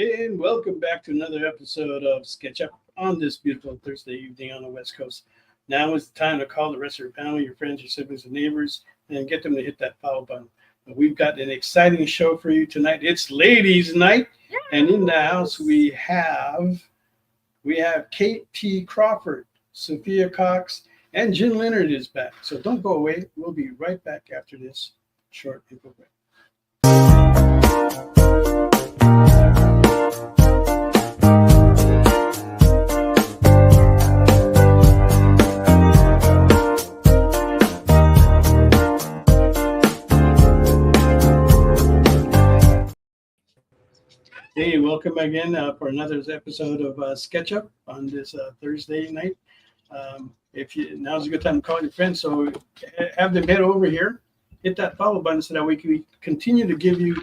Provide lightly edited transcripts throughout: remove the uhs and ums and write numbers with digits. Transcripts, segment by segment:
and welcome back to another episode of Sketch Up on this beautiful Thursday evening on the West Coast. Now is the time to call the rest of your family, your friends, your siblings, and neighbors, and get them to hit that follow button. But we've got an exciting show for you tonight. It's Ladies' Night, and in the house we have Kate Tee Crawford, Sophia Cox, and Jen Leonard is back. So don't go away. We'll be right back after this short info break. Hey, welcome again for another episode of Sketch Up on this Thursday night. Now's a good time to call your friends, so have them head over here, hit that follow button so that we can continue to give you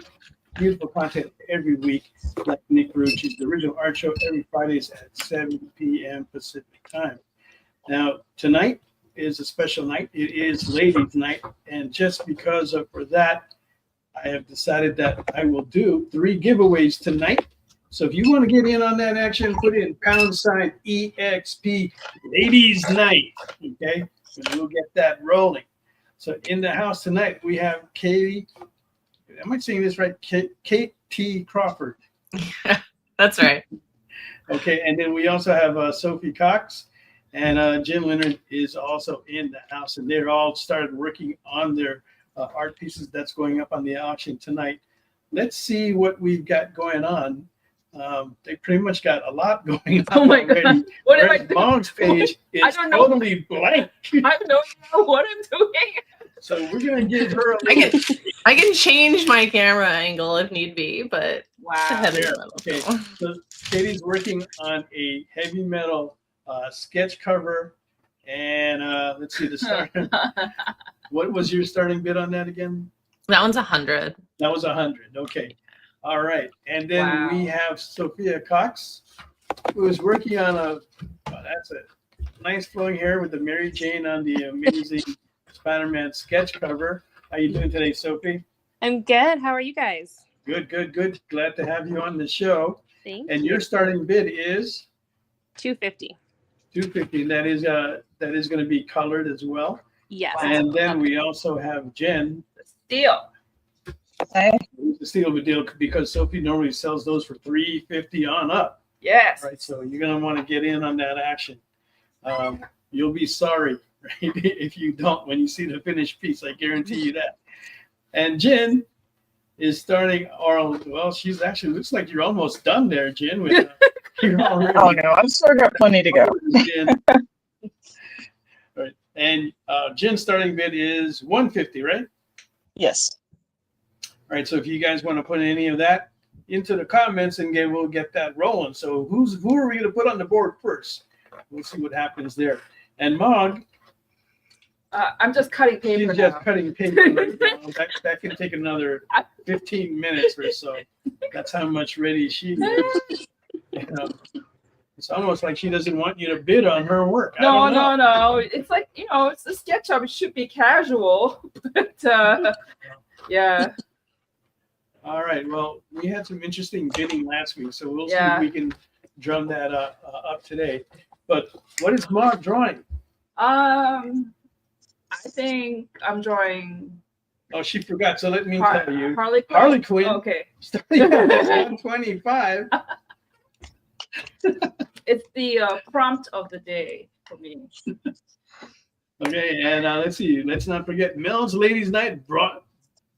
beautiful content every week, like Nick Rucci's The Original Art Show every Fridays at 7 p.m. Pacific time. Now, tonight is a special night. It is Ladies' Night, and just because for that, I have decided that I will do 3 giveaways tonight. So if you want to get in on that action, put in #EXP Ladies Night. Okay, so we'll get that rolling. So in the house tonight, we have Katie. Am I saying this right? Kate Tee Crawford. That's right. Okay, and then we also have Sophia Cox, and Jen Leonard is also in the house, and they're all started working on their art pieces that's going up on the auction tonight. Let's see what we've got going on. They pretty much got a lot going on. Oh my God. What am I doing? Mog's page is totally blank. I don't know what I'm doing. So we're gonna give her I can change my camera angle if need be, but wow. Okay, so Katie's working on a heavy metal sketch cover, and let's see the start. What was your starting bid on that again? That one's 100. That was 100. Okay. All right. And then we have Sophia Cox, who is working on that's a nice flowing hair with the Mary Jane on the amazing Spider-Man sketch cover. How you doing today, Sophie? I'm good. How are you guys? Good, good, good. Glad to have you on the show. Thank you. And your starting bid is $250. $250. That is going to be colored as well. Yes. And then we also have Jen. Steal. Okay. It's a steal of a deal because Sophie normally sells those for $350 on up. Yes. Right. So you're going to want to get in on that action. You'll be sorry, right, if you don't when you see the finished piece. I guarantee you that. And Jen is starting, she's actually looks like you're almost done there, Jen. With, you're already. Oh no, I've still got plenty to go. Right. And Jen's starting bid is $150, right? Yes. All right. So if you guys want to put any of that into the comments, and we'll get that rolling. So who are we going to put on the board first? We'll see what happens there. And Mog. I'm just cutting paper. She's just cutting paper right now. That can take another 15 minutes or so. That's how much ready she is. You know, it's almost like she doesn't want you to bid on her work. No. It's like, it's a sketch up. It should be casual. But yeah. All right. Well, we had some interesting bidding last week, so we'll see if we can drum that up today. But what is Mog drawing? I think I'm drawing. Oh, she forgot. So let me tell you. Harley Quinn. Harley Quinn. Okay. Starting at $125. It's the prompt of the day for me. Okay, and let's see. Let's not forget Mel's Ladies Night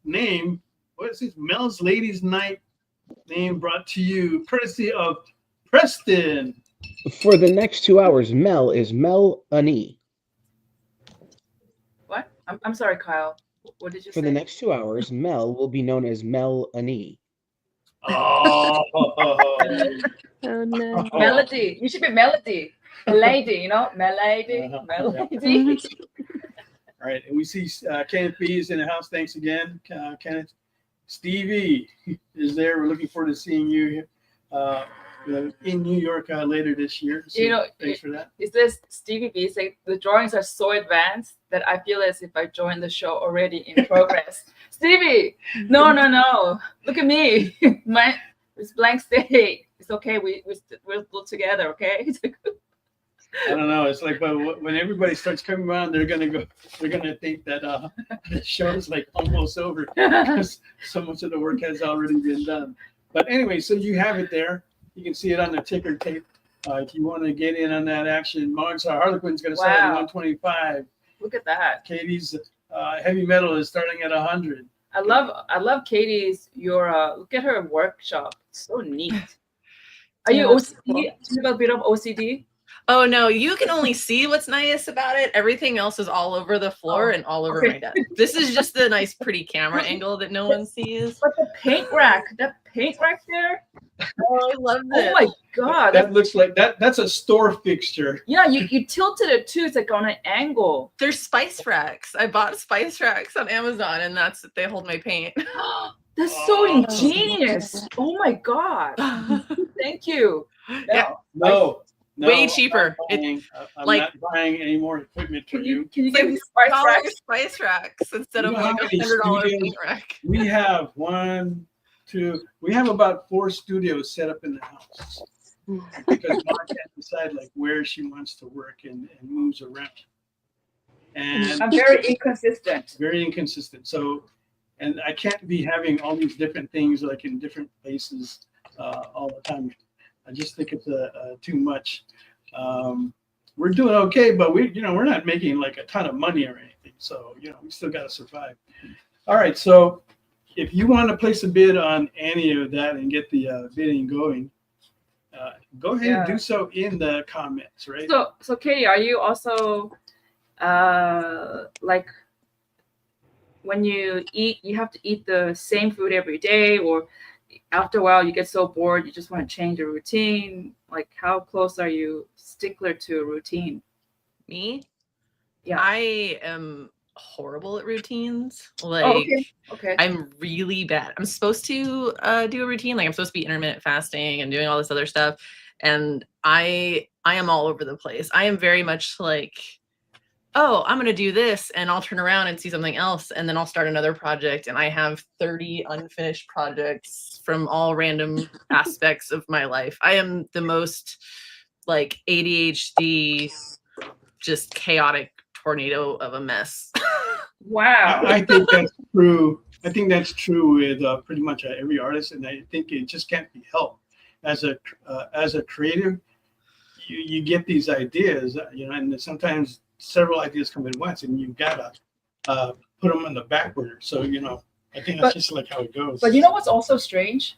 name. What is this? Mel's Ladies Night name brought to you courtesy of Preston. For the next 2 hours, Mel is Mel and E. What? I'm sorry, Kyle. What did you say? For the next 2 hours, Mel will be known as Mel and E. Oh. Oh no. Melody. You should be Melody. Melody, Melody. Melody. All right, and we see Kenneth B is in the house. Thanks again, Kenneth. Stevie is there. We're looking forward to seeing you in New York later this year. So thanks for that. Is this Stevie B saying the drawings are so advanced that I feel as if I joined the show already in progress? Stevie, no. Look at me. It's blank state. It's okay. We're still together. Okay. I don't know. It's like when everybody starts coming around, they're gonna think that the show's like almost over because so much of the work has already been done. But anyway, so you have it there. You can see it on the ticker tape. If you want to get in on that action, Mog's Harlequin's going to start at 125. Look at that. Katie's heavy metal is starting at 100. I love Katie's. Look at her workshop. It's so neat. Are you OCD? Do you have a bit of OCD? Oh no, you can only see what's nice about it. Everything else is all over the floor and all over my desk. This is just the nice, pretty camera angle that no one sees. But the paint rack there. Oh, I love this. Oh my god. That looks like that's a store fixture. Yeah, you tilted it too. It's like on an angle. There's spice racks. I bought spice racks on Amazon, and they hold my paint. That's so ingenious. Oh my god. Thank you. No. Way cheaper. I'm not buying any more equipment for you. Can you give me spice racks instead of like how many $100 paint rack? We have we have about 4 studios set up in the house because Mom can't decide like where she wants to work and moves around. And I'm very inconsistent. Very inconsistent. So, and I can't be having all these different things like in different places all the time. I just think it's too much. We're doing okay, but we're not making like a ton of money or anything. So, we still got to survive. All right. So if you want to place a bid on any of that and get the bidding going, go ahead and do so in the comments, right? So Katie, are you also like when you eat, you have to eat the same food every day, or after a while you get so bored you just want to change your routine? Like, how close are you stickler to a routine? Me? Yeah. I am horrible at routines. Like, okay. I'm really bad. I'm supposed to do a routine. Like, I'm supposed to be intermittent fasting and doing all this other stuff. And I am all over the place. I am very much like, oh, I'm going to do this, and I'll turn around and see something else, and then I'll start another project, and I have 30 unfinished projects from all random aspects of my life. I am the most like ADHD, just chaotic tornado of a mess. Wow. I think that's true. I think that's true with pretty much every artist, and I think it just can't be helped. As a creative, you get these ideas, and sometimes several ideas come at once, and you've got to put them on the back burner. So, I think that's just like how it goes. But you know what's also strange?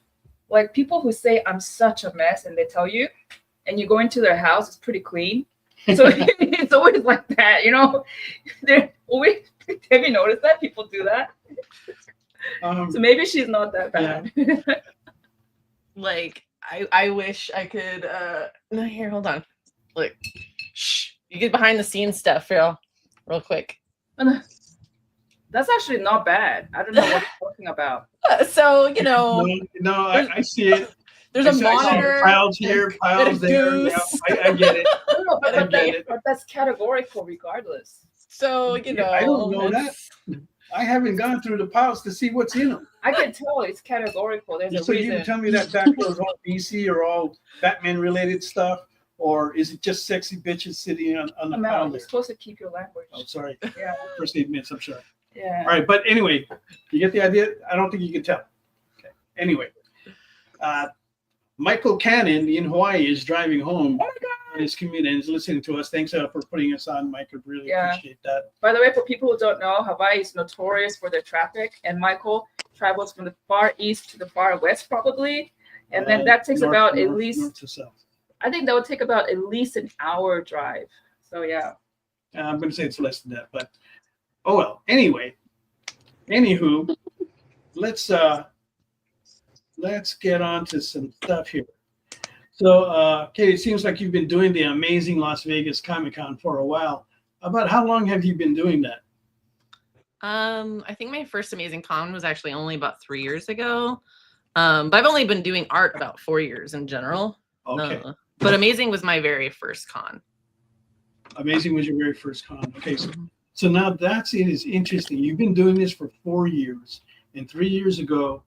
Like, people who say I'm such a mess, and they tell you, and you go into their house, it's pretty clean. So it's always like that, They're always, have you noticed that people do that? So maybe she's not that bad. Yeah. Like, I wish I could. No, here, hold on. Look, shh. You get behind the scenes stuff, real quick. That's actually not bad. I don't know what you're talking about. So, No, I see it. There's a monitor. Piles here, piles there. Yeah, I get it. No, but that's categorical regardless. So, I don't know that. I haven't gone through the piles to see what's in them. I can tell it's categorical. There's a So reason. you can tell me that back row is all DC or all Batman-related stuff? Or is it just sexy bitches sitting on the pile Mel, there? you're supposed to keep your language. Oh, sorry. Yeah. First aid minutes, I'm sorry. Yeah. All right, but anyway, you get the idea? I don't think you can tell. Okay. Anyway, Michael Cannon in Hawaii is driving home on his commute and is listening to us. Thanks for putting us on, Mike. I really appreciate that. By the way, for people who don't know, Hawaii is notorious for their traffic, and Michael travels from the far east to the far west, probably, and then that takes about at least north to south. I think that would take about at least an hour drive. So yeah. I'm going to say it's less than that, but oh well. Anywho, let's get on to some stuff here. So, Kate, it seems like you've been doing the amazing Las Vegas Comic-Con for a while. About how long have you been doing that? I think my first Amazing Con was actually only about 3 years ago. But I've only been doing art about 4 years in general. Okay. But Amazing was my very first con. Amazing was your very first con. Okay, so now it is interesting. You've been doing this for 4 years, and 3 years ago,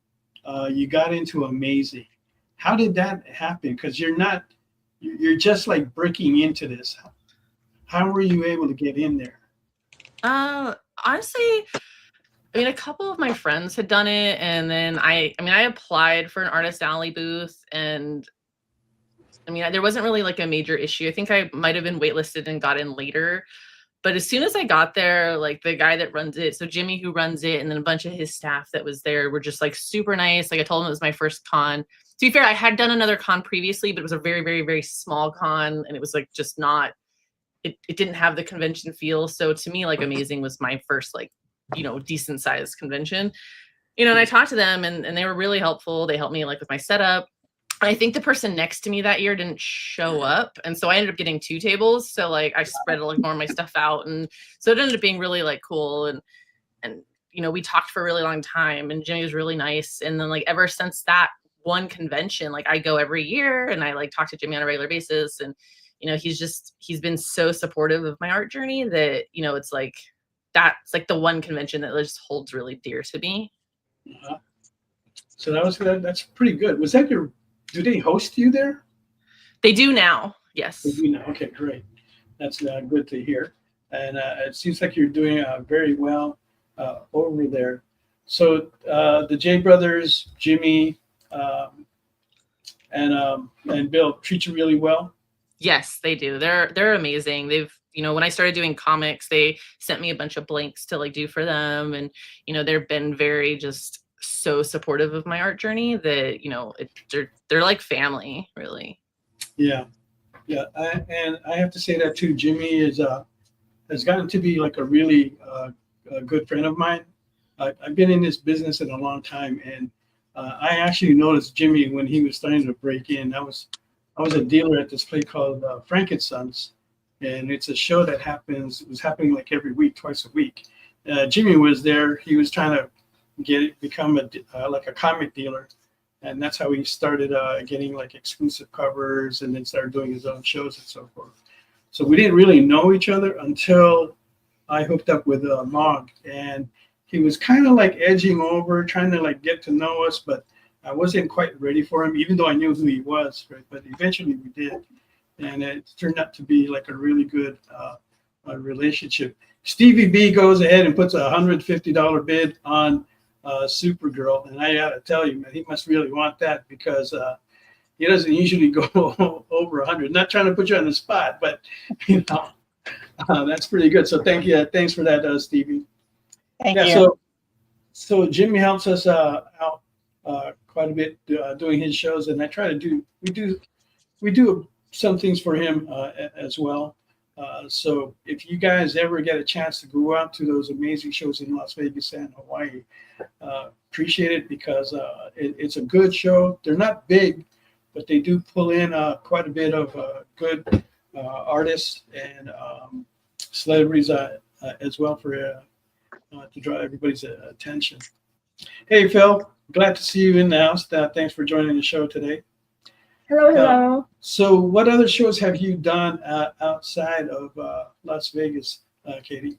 you got into Amazing. How did that happen? Because you're just like breaking into this. How were you able to get in there? Honestly, I mean, a couple of my friends had done it, and then I applied for an artist alley booth, and I mean, there wasn't really like a major issue. I think I might have been waitlisted and got in later. But as soon as I got there, like the guy that runs it, so Jimmy who runs it, and then a bunch of his staff that was there were just like super nice. Like I told him it was my first con. To be fair, I had done another con previously, but it was a very, very, very small con, and it was like just not. It didn't have the convention feel. So to me, like Amazing was my first like, decent sized convention. And I talked to them, and they were really helpful. They helped me like with my setup. I think the person next to me that year didn't show up, and so I ended up getting 2 tables. So like I spread like more of my stuff out, and so it ended up being really like cool. And we talked for a really long time, and Jimmy was really nice. And then like ever since that one convention, like I go every year, and I like talk to Jimmy on a regular basis. And he's been so supportive of my art journey that it's like that's like the one convention that just holds really dear to me. So that's pretty good. Was that do they host you there? They do now. Yes. They do now. Okay, great. That's good to hear. And it seems like you're doing very well over there. So the J brothers, Jimmy, and Bill treat you really well. Yes, they do. They're amazing. They've when I started doing comics, they sent me a bunch of blanks to like do for them, and they've been very just so supportive of my art journey that they're like family, really. Yeah. And I have to say that too. Jimmy has gotten to be like a really a good friend of mine. I've been in this business in a long time, and I actually noticed Jimmy when he was starting to break in. I was a dealer at this place called Frankensons, and it's a show that was happening like every week, twice a week. Jimmy was there. He was trying to become like a comic dealer, and that's how he started getting like exclusive covers, and then started doing his own shows and so forth. So we didn't really know each other until I hooked up with Mog, and he was kind of like edging over, trying to like get to know us, but I wasn't quite ready for him, even though I knew who he was. Right? But eventually we did, and it turned out to be like a really good relationship. Stevie B goes ahead and puts a $150 bid on Supergirl, and I gotta tell you, man, he must really want that, because he doesn't usually go over 100. Not trying to put you on the spot, but that's pretty good. So thanks for that, Stevie. Thank you. So Jimmy helps us out quite a bit doing his shows, and I try to do we do some things for him as well. So if you guys ever get a chance to go out to those amazing shows in Las Vegas and Hawaii, appreciate it, because it's a good show. They're not big, but they do pull in quite a bit of good artists and celebrities as well for to draw everybody's attention. Hey, Phil, glad to see you in the house. Thanks for joining the show today. Hello. So what other shows have you done outside of Las Vegas, Katie?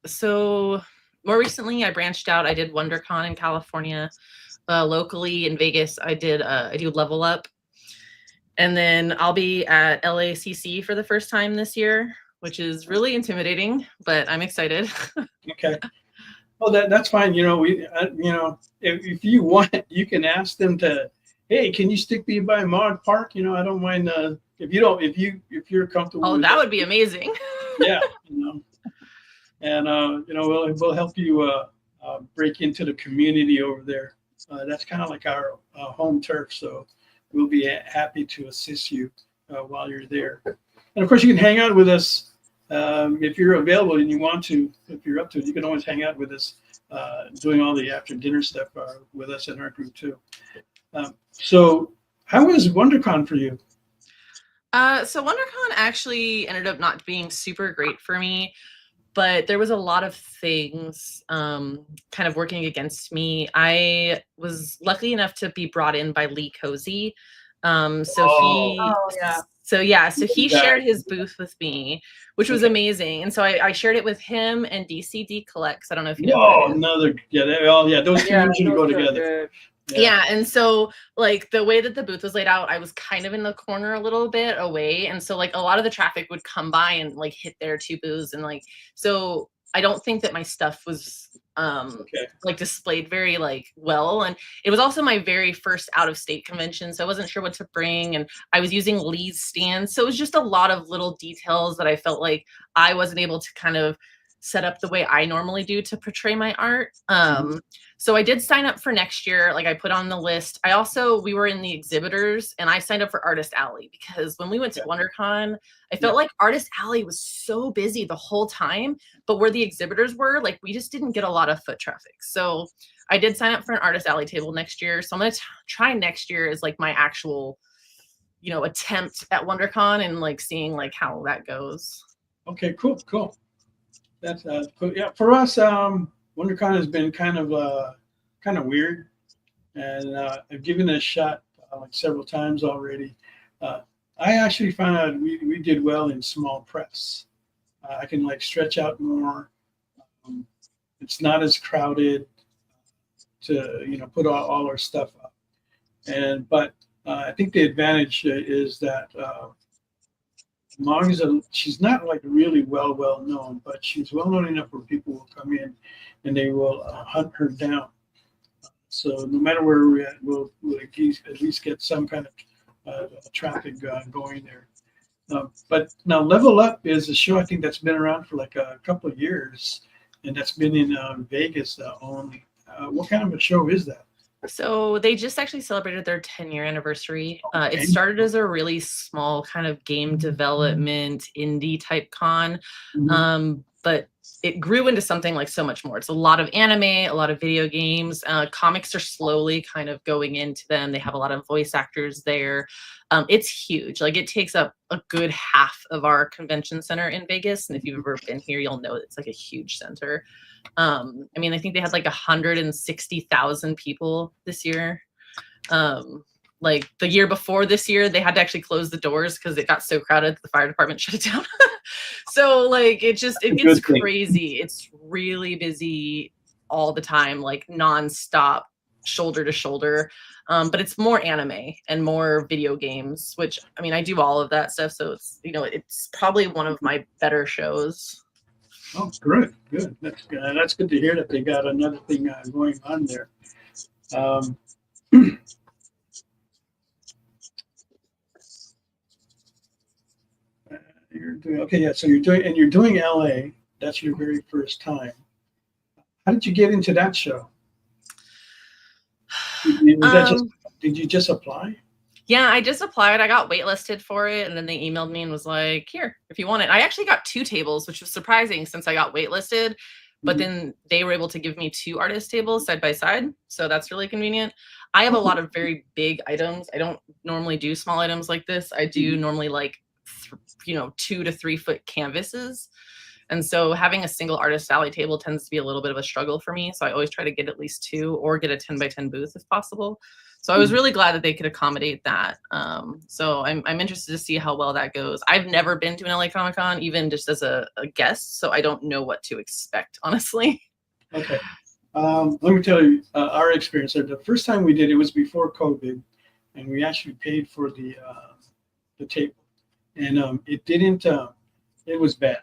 So more recently, I branched out. I did WonderCon in California. Locally in Vegas, I do Level Up. And then I'll be at LACC for the first time this year, which is really intimidating, but I'm excited. Okay. Well, that's fine. If you want, you can ask them to, hey, can you stick me by Mog Park? I don't mind if you're comfortable. Oh, that would be amazing. Yeah, and we'll help you break into the community over there. That's kind of like our home turf, so we'll be happy to assist you while you're there. And of course, you can hang out with us if you're available and you want to. If you're up to it, you can always hang out with us, doing all the after dinner stuff with us in our group too. So how was WonderCon for you? So WonderCon actually ended up not being super great for me, but there was a lot of things kind of working against me. I was lucky enough to be brought in by Lee Cozy. So he shared his booth with me, which was amazing. And so I shared it with him and DCD Collects. I don't know if you know. Those two usually go together. Yeah, and so like the way that the booth was laid out, I was kind of in the corner a little bit away, and so like a lot of the traffic would come by and like hit their two booths, and like so I don't think that my stuff was like displayed very like well, and it was also my very first out of state convention, so I wasn't sure what to bring, and I was using Lee's stand, so it was just a lot of little details that I felt like I wasn't able to kind of set up the way I normally do to portray my art. So I did sign up for next year. Like I put on the list. We were in the exhibitors and I signed up for Artist Alley because when we went to WonderCon, I felt like Artist Alley was so busy the whole time, but where the exhibitors were, like we just didn't get a lot of foot traffic. So I did sign up for an Artist Alley table next year. So I'm going to try next year as like my actual, attempt at WonderCon and like seeing like how that goes. Okay, cool. That's cool. Yeah, for us, WonderCon has been kind of weird, and I've given it a shot like several times already. I actually found out we did well in small press. I can like stretch out more. It's not as crowded to put all our stuff up, but I think the advantage is that. Mog she's not like really well known, but she's well known enough where people will come in and they will hunt her down. So no matter where we're at, we'll at least get some kind of traffic going there. But now Level Up is a show I think that's been around for like a couple of years, and that's been in Vegas only. What kind of a show is that? So they just actually celebrated their 10-year anniversary. It started as a really small kind of game development indie type con, but it grew into something like so much more. It's a lot of anime, a lot of video games. Comics are slowly kind of going into them. They have a lot of voice actors there. It's huge. Like it takes up a good half of our convention center in Vegas. And if you've ever been here, you'll know it's like a huge center. I think they had like 160,000 people this year. Like the year before this year, they had to actually close the doors because it got so crowded that the fire department shut it down. So like it gets crazy. It's really busy all the time, like nonstop, shoulder to shoulder. But it's more anime and more video games, which I do all of that stuff. So it's it's probably one of my better shows. Oh, good. That's good to hear that they got another thing going on there. So you're doing LA. That's your very first time. How did you get into that show? Did you just apply? Yeah, I just applied. I got waitlisted for it, and then they emailed me and was like, "Here, if you want it." I actually got 2 tables, which was surprising since I got waitlisted. But then they were able to give me 2 artist tables side by side, so that's really convenient. I have a lot of very big items. I don't normally do small items like this. I do normally like 2 to 3 foot canvases. And so having a single Artist Alley table tends to be a little bit of a struggle for me. So I always try to get at least 2 or get a 10 by 10 booth if possible. So I was really glad that they could accommodate that. So I'm interested to see how well that goes. I've never been to an LA Comic Con, even just as a guest. So I don't know what to expect, honestly. Okay. Let me tell you our experience. The first time we did it was before COVID, and we actually paid for the table. And it didn't, it was bad.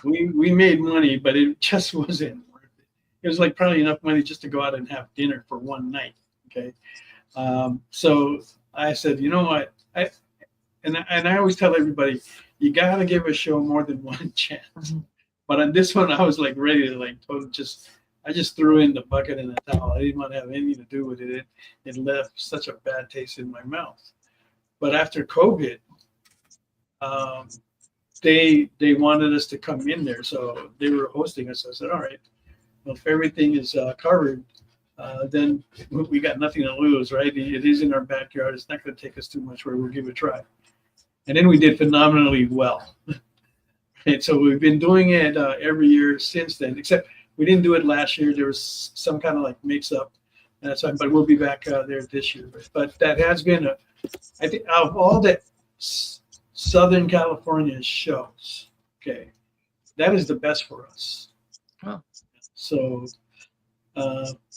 We made money, but it just wasn't worth it. It was like probably enough money just to go out and have dinner for one night. Okay. So I said, you know what? I always tell everybody, you got to give a show more than one chance. But on this one, I was like ready to I just threw in the bucket and the towel. I didn't want to have anything to do with it. It left such a bad taste in my mouth. But after COVID, they wanted us to come in there, so they were hosting us. I said, all right, well, if everything is covered, then we got nothing to lose, right? It is in our backyard. It's not going to take us too much. We'll give it a try. And then we did phenomenally well. And so we've been doing it every year since then, except we didn't do it last year. There was some kind of like mix-up. That's fine, but we'll be back there this year. But that has been I think out of all the Southern California shows, okay, that is the best for us. Oh. So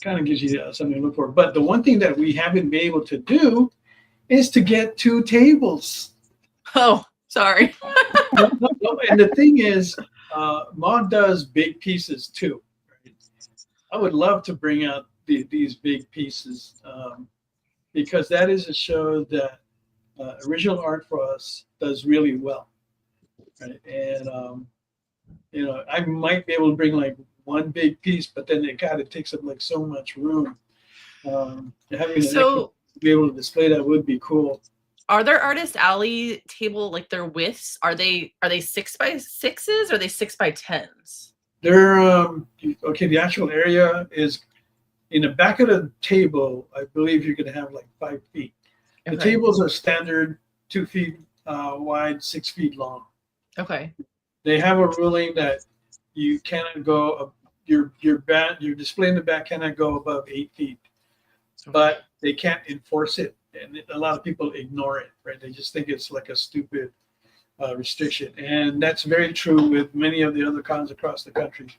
kind of gives you something to look for. But the one thing that we haven't been able to do is to get 2 tables. Oh, sorry. No, and the thing is, Mog does big pieces too. Right? I would love to bring out these big pieces because that is a show that Original Art for Us does really well. Right? And, I might be able to bring like one big piece, but then it takes up like so much room. Having So to be able to display that would be cool. are there Artist Alley table, like their widths? Are they 6x6s or are they 6x10s? They're okay. The actual area is in the back of the table. I believe you're going to have like 5 feet. The Okay. tables are standard 2 feet wide, 6 feet long. Okay. They have a ruling that you cannot go. Your display in the back cannot go above 8 feet, but they can't enforce it, and a lot of people ignore it. Right? They just think it's like a stupid restriction, and that's very true with many of the other cons across the country.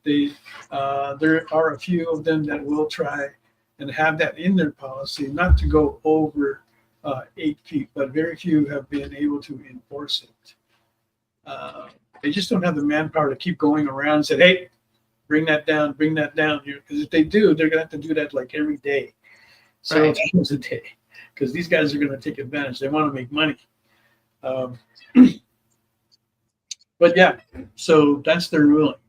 There are a few of them that will try and have that in their policy, not to go over 8 feet, but very few have been able to enforce it. They just don't have the manpower to keep going around and say, "Hey, bring that down here." Because if they do, they're gonna have to do that like every day, several times a day. Because these guys are gonna take advantage. They want to make money. But yeah, so that's their ruling,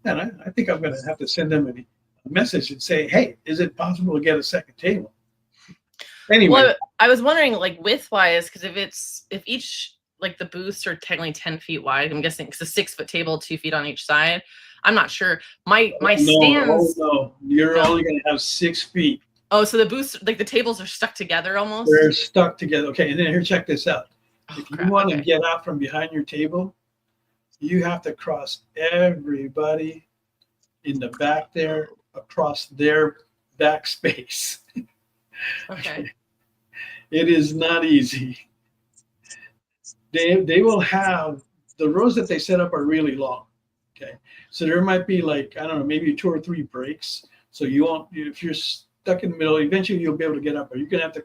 and I think I'm gonna have to send them a message and say, "Hey, is it possible to get a second table?" Anyway, Well, I was wondering, like, width wise, because if each, like, the booths are technically 10 feet wide, I'm guessing it's a 6-foot table, 2 feet on each side. I'm not sure. My stands. No, you're only gonna have 6 feet. Oh, so the booths, like the tables, are stuck together almost. They're stuck together. Okay, and then here, check this out. Oh, If you crap, want to okay. get out from behind your table, you have to cross everybody in the back there across their back space. Okay. It is not easy. They will have the rows that they set up are really long. Okay, so there might be like, I don't know, maybe 2 or 3 breaks. So you won't, if you're stuck in the middle, eventually you'll be able to get up, or you're gonna have to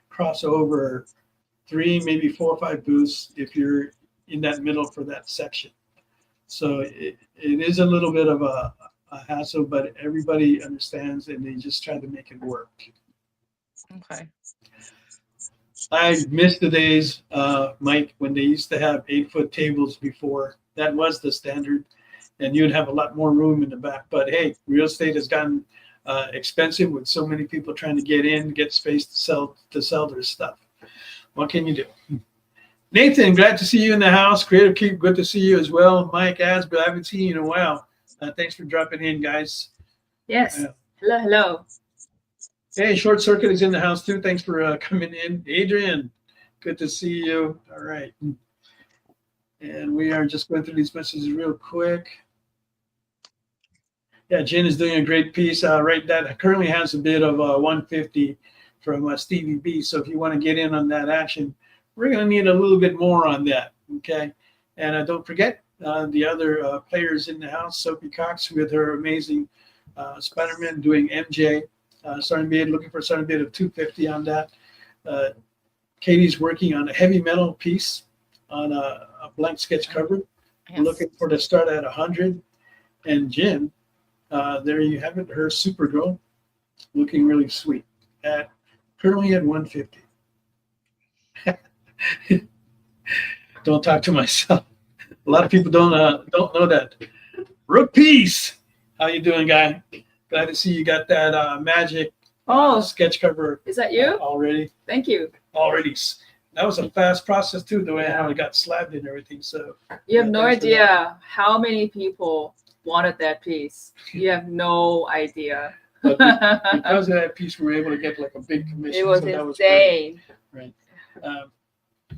cross over 3, maybe 4 or 5 booths if you're in that middle for that section. So it is a little bit of a hassle, but everybody understands and they just try to make it work. Okay. I miss the days, Mike, when they used to have 8-foot tables before. That was the standard, and you'd have a lot more room in the back. But hey, real estate has gotten expensive with so many people trying to get space to sell their stuff. What can you do? Nathan, glad to see you in the house. Creative Keep, good to see you as well. Mike Asbill, I haven't seen you in a while. Thanks for dropping in, guys. Yes. Hello. Hey, Short Circuit is in the house too. Thanks for coming in. Adrian, good to see you. All right. And we are just going through these messages real quick. Yeah, Jen is doing a great piece. Right, that currently has a bid of 150 from Stevie B. So if you want to get in on that action, we're going to need a little bit more on that. Okay. And don't forget the other players in the house, Sophie Cox with her amazing Spider-Man doing MJ. Starting bid, looking for a starting bid of 250 on that. Katie's working on a heavy metal piece on a blank sketch cover. Yes. Looking for to start at 100. And Jen, there you have it, her Supergirl, looking really sweet, currently at 150. Don't talk to myself. A lot of people don't know that. Rook Peace, how you doing, guy? Glad to see you got that magic sketch cover. Is that you? Already? Thank you. Already. That was a fast process too, the way how it got slabbed and everything. So You have no idea how many people wanted that piece. You have no idea. but because of that piece, we were able to get like a big commission. It was so that insane. Right.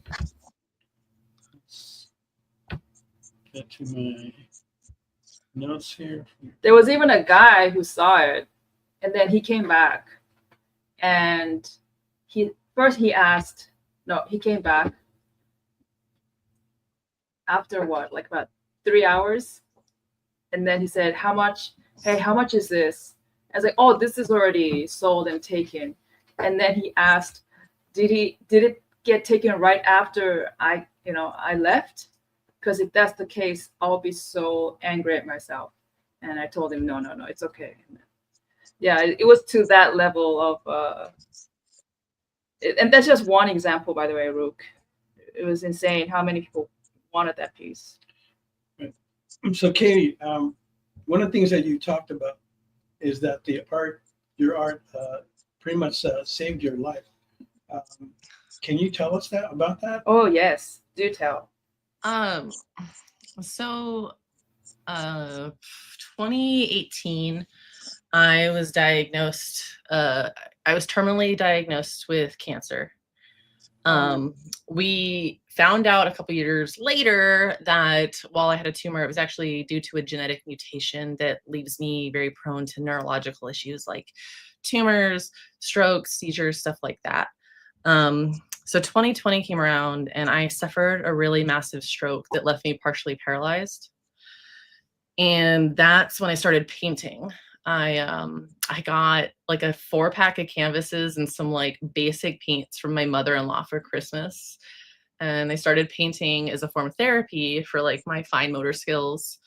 Let's get to my notes here. There was even a guy who saw it, and then he came back, and he came back after what, like about 3 hours, and then he said, "How much? Hey, how much is this?" I was like, oh, this is already sold and taken. And then he asked, did it get taken right after I left? Because if that's the case, I'll be so angry at myself. And I told him, no, it's okay. Yeah, it was to that level of, and that's just one example, by the way, Rook. It was insane how many people wanted that piece. Right. So, Katie, one of the things that you talked about is that your art, pretty much saved your life. Can you tell us about that? Oh yes, do tell. So 2018, I was diagnosed, I was terminally diagnosed with cancer. We found out a couple years later that while I had a tumor, it was actually due to a genetic mutation that leaves me very prone to neurological issues like tumors, strokes, seizures, stuff like that. So 2020 came around and I suffered a really massive stroke that left me partially paralyzed. And that's when I started painting. I got like a 4-pack of canvases and some like basic paints from my mother-in-law for Christmas. And I started painting as a form of therapy for like my fine motor skills.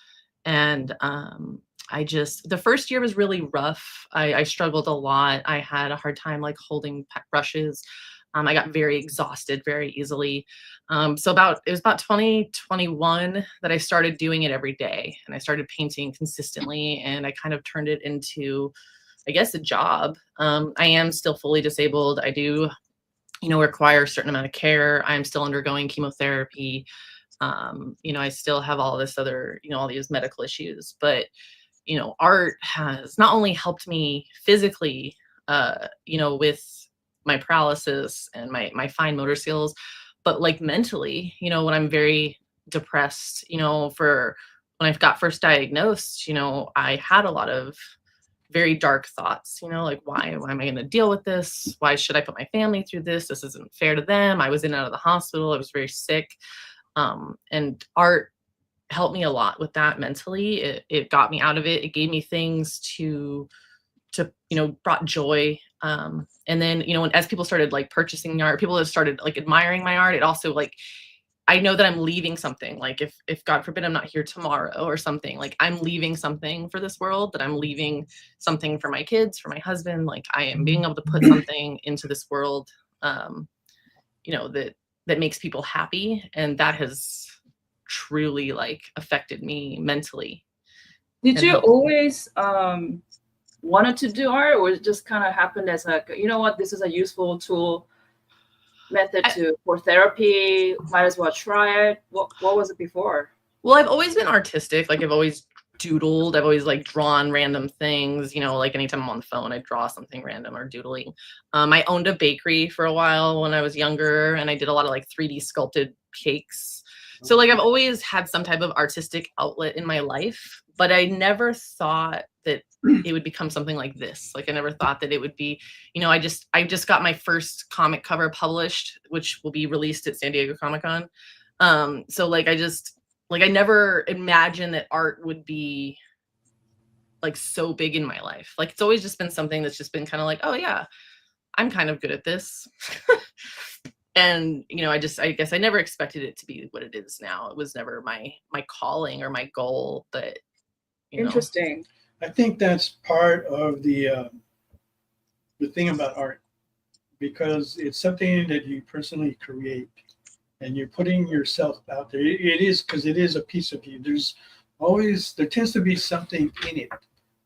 And the first year was really rough. I struggled a lot. I had a hard time like holding brushes. I got very exhausted very easily. So it was about 2021 that I started doing it every day, and I started painting consistently, and I kind of turned it into, I guess, a job. I am still fully disabled. I do, require a certain amount of care. I'm still undergoing chemotherapy. I still have all this other, all these medical issues, but, art has not only helped me physically, with my paralysis and my fine motor skills, but like mentally, when I'm very depressed, for when I got first diagnosed, I had a lot of very dark thoughts, like why am I going to deal with this? Why should I put my family through this? This isn't fair to them. I was in and out of the hospital. I was very sick. And art helped me a lot with that mentally. It got me out of it. It gave me things to brought joy. And then, as people started like purchasing the art, people have started like admiring my art. It also like, I know that I'm leaving something. Like if God forbid I'm not here tomorrow or something, like I'm leaving something for this world, that I'm leaving something for my kids, for my husband. Like I am being able to put something into this world, that makes people happy. And that has truly like affected me mentally. Did you always wanted to do art, or it just kind of happened as like, this is a useful tool method for therapy, might as well try it? What was it before? Well, I've always been artistic. Like I've always doodled. I've always like drawn random things, like anytime I'm on the phone, I draw something random or doodling. I owned a bakery for a while when I was younger, and I did a lot of like 3D sculpted cakes. So like I've always had some type of artistic outlet in my life, but I never thought that it would become something like this. Like I never thought that it would be, I just got my first comic cover published, which will be released at San Diego Comic-Con. So like I never imagined that art would be like so big in my life. Like it's always just been something that's just been kind of like, oh yeah, I'm kind of good at this. And, I guess I never expected it to be what it is now. It was never my calling or my goal, but Interesting. I think that's part of the thing about art, because it's something that you personally create and you're putting yourself out there. It is, because it is a piece of you. There tends to be something in it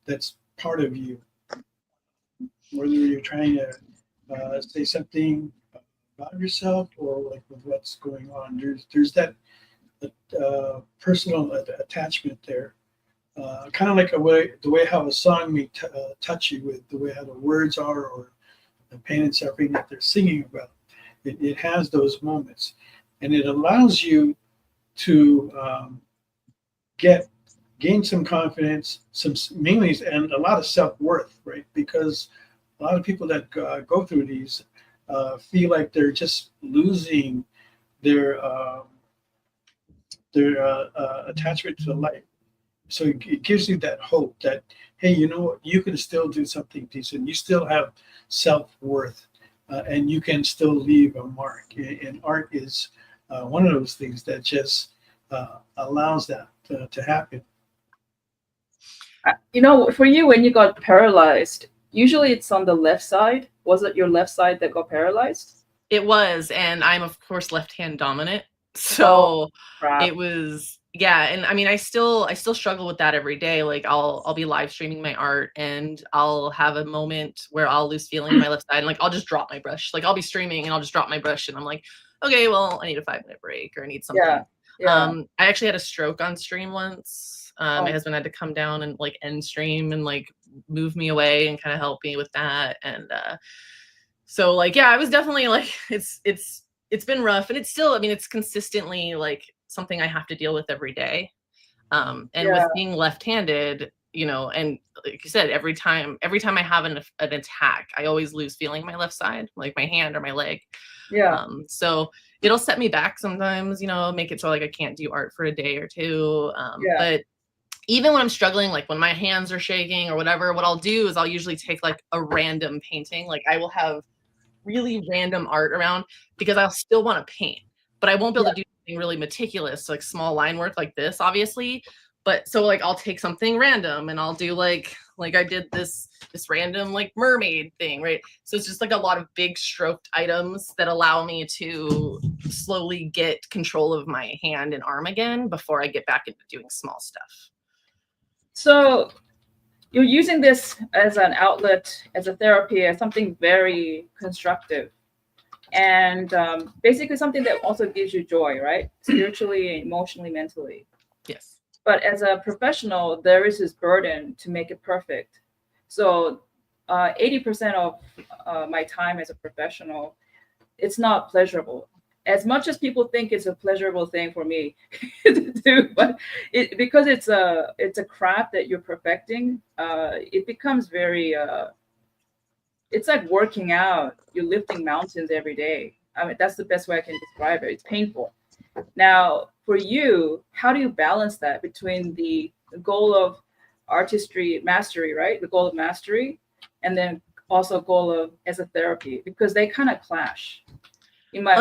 that's part of you, whether you're trying to say something about yourself or like with what's going on. There's that personal attachment there, kind of like the way how a song may touch you, with the way how the words are, or the pain and suffering that they're singing about. It has those moments, and it allows you to gain some confidence, mainly, and a lot of self-worth, right? Because a lot of people that go through these feel like they're just losing their attachment to life. So it gives you that hope that, hey, you know what? You can still do something decent. You still have self-worth, and you can still leave a mark. And art is one of those things that just allows that to happen. For you, when you got paralyzed, usually it's on the left side. Was it your left side that got paralyzed? It was, and I'm of course left-hand dominant. So crap. it was, yeah. And I mean, I still struggle with that every day. Like I'll be live streaming my art and I'll have a moment where I'll lose feeling in my left side and like I'll just drop my brush. Like I'll be streaming and I'll just drop my brush and I'm like, okay, well, I need a 5-minute break or I need something. Yeah. I actually had a stroke on stream once. My husband had to come down and like end stream and like move me away and kind of help me with that. And so like, yeah, I was definitely like, it's been rough, and it's still, I mean, it's consistently like something I have to deal with every day. And with being left-handed, and like you said, every time I have an attack, I always lose feeling in my left side, like my hand or my leg. Yeah. So it'll set me back sometimes, make it so like I can't do art for a day or two. But even when I'm struggling, like when my hands are shaking or whatever, what I'll do is I'll usually take like a random painting. Like I will have really random art around because I'll still want to paint, but I won't be able to do something really meticulous, like small line work like this, obviously. But so like I'll take something random and I'll do like I did this random like mermaid thing, right? So it's just like a lot of big stroked items that allow me to slowly get control of my hand and arm again before I get back into doing small stuff. So you're using this as an outlet, as a therapy, as something very constructive, and basically something that also gives you joy, right? Spiritually, emotionally, mentally. Yes. But as a professional, there is this burden to make it perfect. So 80% of my time as a professional, it's not pleasurable. As much as people think it's a pleasurable thing for me to do, but because it's a craft that you're perfecting, it becomes very. It's like working out. You're lifting mountains every day. I mean, that's the best way I can describe it. It's painful. Now, for you, how do you balance that between the goal of artistry mastery, right? The goal of mastery, and then also goal of as a therapy, because they kind of clash. In my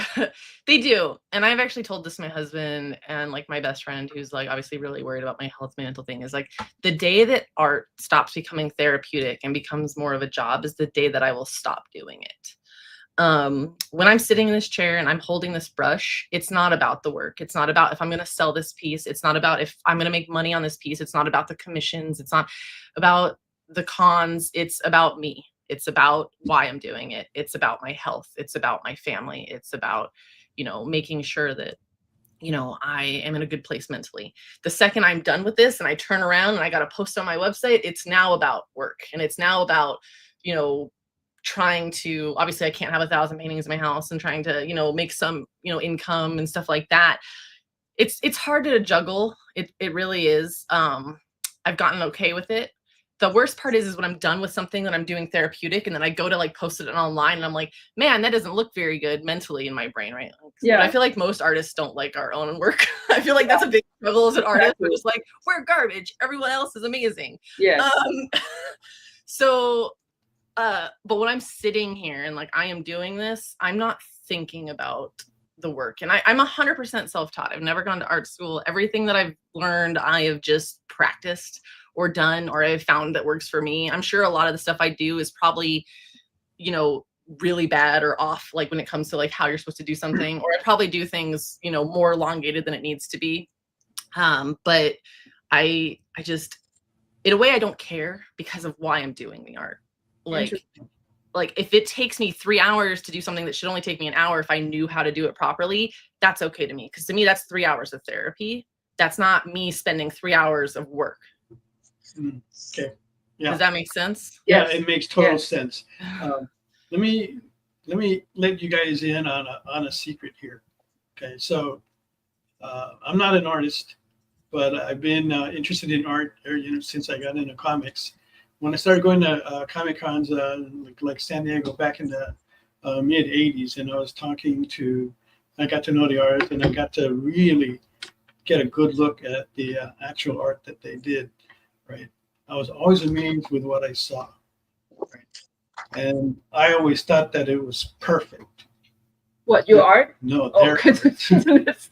opinion. They do. And I've actually told this to my husband and like my best friend, who's like obviously really worried about my health, my mental thing, is like the day that art stops becoming therapeutic and becomes more of a job is the day that I will stop doing it. When I'm sitting in this chair and I'm holding this brush, it's not about the work. It's not about if I'm going to sell this piece. It's not about if I'm going to make money on this piece. It's not about the commissions. It's not about the cons. It's about me. It's about why I'm doing it. It's about my health. It's about my family. It's about, making sure that, I am in a good place mentally. The second I'm done with this and I turn around and I got to post on my website, it's now about work. And it's now about, trying to, obviously I can't have 1,000 paintings in my house and trying to, make some, income and stuff like that. It's hard to juggle. It really is. I've gotten okay with it. The worst part is when I'm done with something that I'm doing therapeutic and then I go to like post it online and I'm like, man, that doesn't look very good mentally in my brain, right? Yeah. But I feel like most artists don't like our own work. I feel like that's a big struggle as an artist. We're just like, we're garbage. Everyone else is amazing. Yeah. But when I'm sitting here and like I am doing this, I'm not thinking about the work. And I'm 100% self-taught. I've never gone to art school. Everything that I've learned, I have just practiced or done, or I've found that works for me. I'm sure a lot of the stuff I do is probably, really bad or off, like when it comes to like how you're supposed to do something, or I probably do things, more elongated than it needs to be. But I just, in a way, I don't care because of why I'm doing the art. Like if it takes me 3 hours to do something that should only take me an hour, if I knew how to do it properly, that's okay to me. Because to me, that's 3 hours of therapy. That's not me spending 3 hours of work. Okay. Yeah. Does that make sense? Yeah, it makes total sense. Let me let you guys in on a secret here. Okay, so I'm not an artist, but I've been interested in art since I got into comics. When I started going to Comic Cons like San Diego back in the mid '80s, and I got to know the artists, and I got to really get a good look at the actual art that they did. Right. I was always amazed with what I saw. Right? And I always thought that it was perfect. What, your art? No, Oh, their goodness.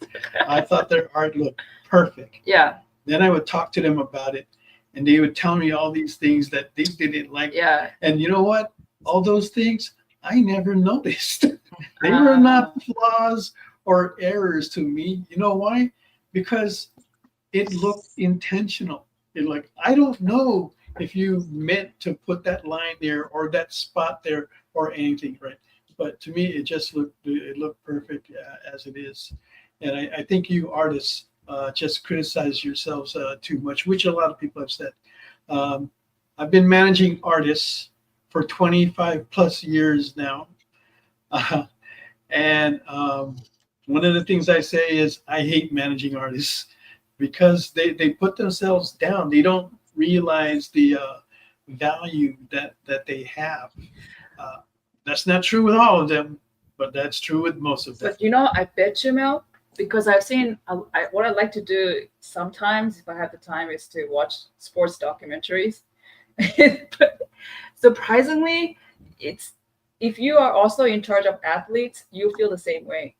I thought their art looked perfect. Yeah, Then I would talk to them about it, and they would tell me all these things that they didn't like. yeah. And you know what? All those things I never noticed. They were not flaws or errors to me. You know why? Because it looked intentional. It like, I don't know if you meant to put that line there or that spot there or anything, right? But to me, it looked perfect as it is. And I think you artists just criticize yourselves too much, which a lot of people have said. I've been managing artists for 25 plus years now. And one of the things I say is I hate managing artists because they put themselves down. They don't realize the value that they have. That's not true with all of them, but that's true with most of them. But you know, I bet you, Mel, because I've seen what I like to do sometimes, if I have the time, is to watch sports documentaries. But surprisingly, it's if you are also in charge of athletes, you feel the same way.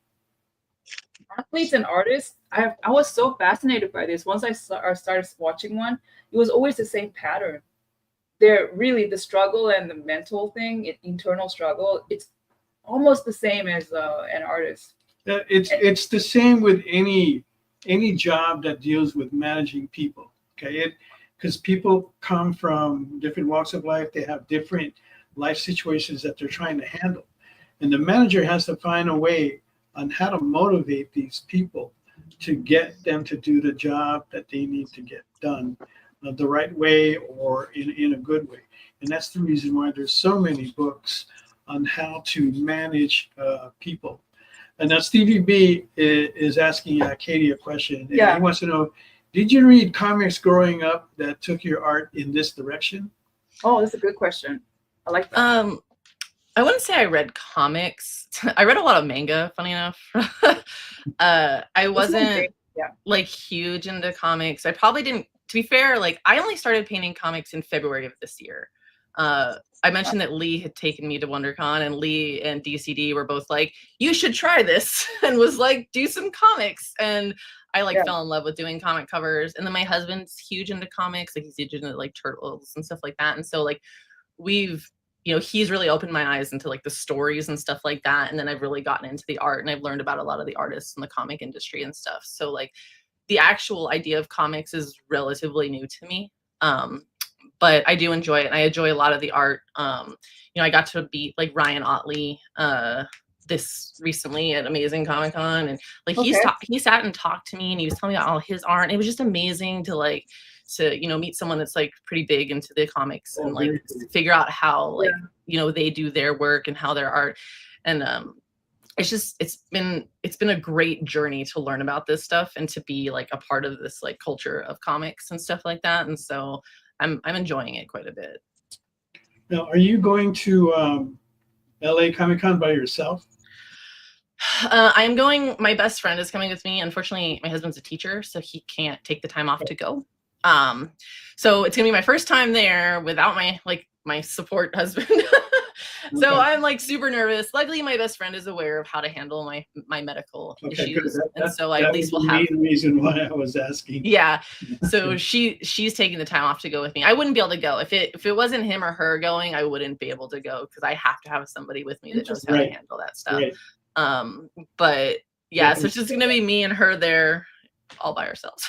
Athletes and artists, I was so fascinated by this. Once I started watching one, it was always the same pattern. They're really the struggle and the mental thing, internal struggle. It's almost the same as an artist. It's the same with any job that deals with managing people. Okay, because people come from different walks of life. They have different life situations that they're trying to handle, and the manager has to find a way on how to motivate these people to get them to do the job that they need to get done the right way or in a good way. And that's the reason why there's so many books on how to manage people. And now Stevie B is asking Katie a question. And Yeah. He wants to know, did you read comics growing up that took your art in this direction? Oh, that's a good question. I like that. I wouldn't say I read comics. I read a lot of manga, funny enough. I wasn't like huge into comics. I probably didn't, to be fair, like I only started painting comics in February of this year. I mentioned that Lee had taken me to WonderCon, and Lee and DCD were both like, you should try this, and was like, do some comics. And I fell in love with doing comic covers. And then my husband's huge into comics, like he's huge into like turtles and stuff like that. And so like he's really opened my eyes into like the stories and stuff like that. And then I've really gotten into the art, and I've learned about a lot of the artists in the comic industry and stuff. So like the actual idea of comics is relatively new to me. But I do enjoy it. And I enjoy a lot of the art. I got to meet like Ryan Otley this recently at Amazing Comic Con, and like he sat and talked to me, and he was telling me about all his art. And it was just amazing to meet someone that's like pretty big into the comics and like figure out how they do their work and how their art. And it's been a great journey to learn about this stuff and to be like a part of this like culture of comics and stuff like that. And so I'm enjoying it quite a bit. Now, are you going to LA Comic Con by yourself? I'm going. My best friend is coming with me. Unfortunately, my husband's a teacher, so he can't take the time off to go. So it's gonna be my first time there without my support husband. So okay. I'm like super nervous. Luckily, my best friend is aware of how to handle my medical issues, and so at least we'll have. The reason why I was asking. Yeah, so she's taking the time off to go with me. I wouldn't be able to go if it wasn't him or her going. I wouldn't be able to go because I have to have somebody with me that knows how to handle that stuff. Right. But yeah, so it's just gonna be me and her there, all by ourselves.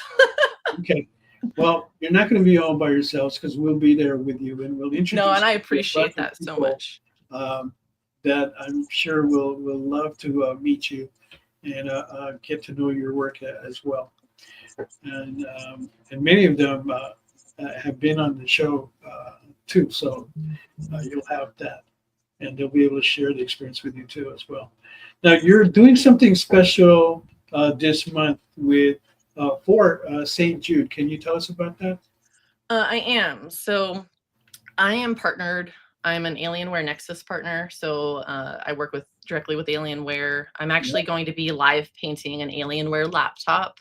Okay. Well, you're not going to be all by yourselves because we'll be there with you, and we'll introduce. No, and I appreciate that so much. That I'm sure will love to meet you and get to know your work as well. And many of them have been on the show too, so you'll have that, and they'll be able to share the experience with you too as well. Now you're doing something special this month with. For St. Jude. Can you tell us about that? I am. So I am partnered. I'm an Alienware Nexus partner. So I work directly with Alienware. I'm actually going to be live painting an Alienware laptop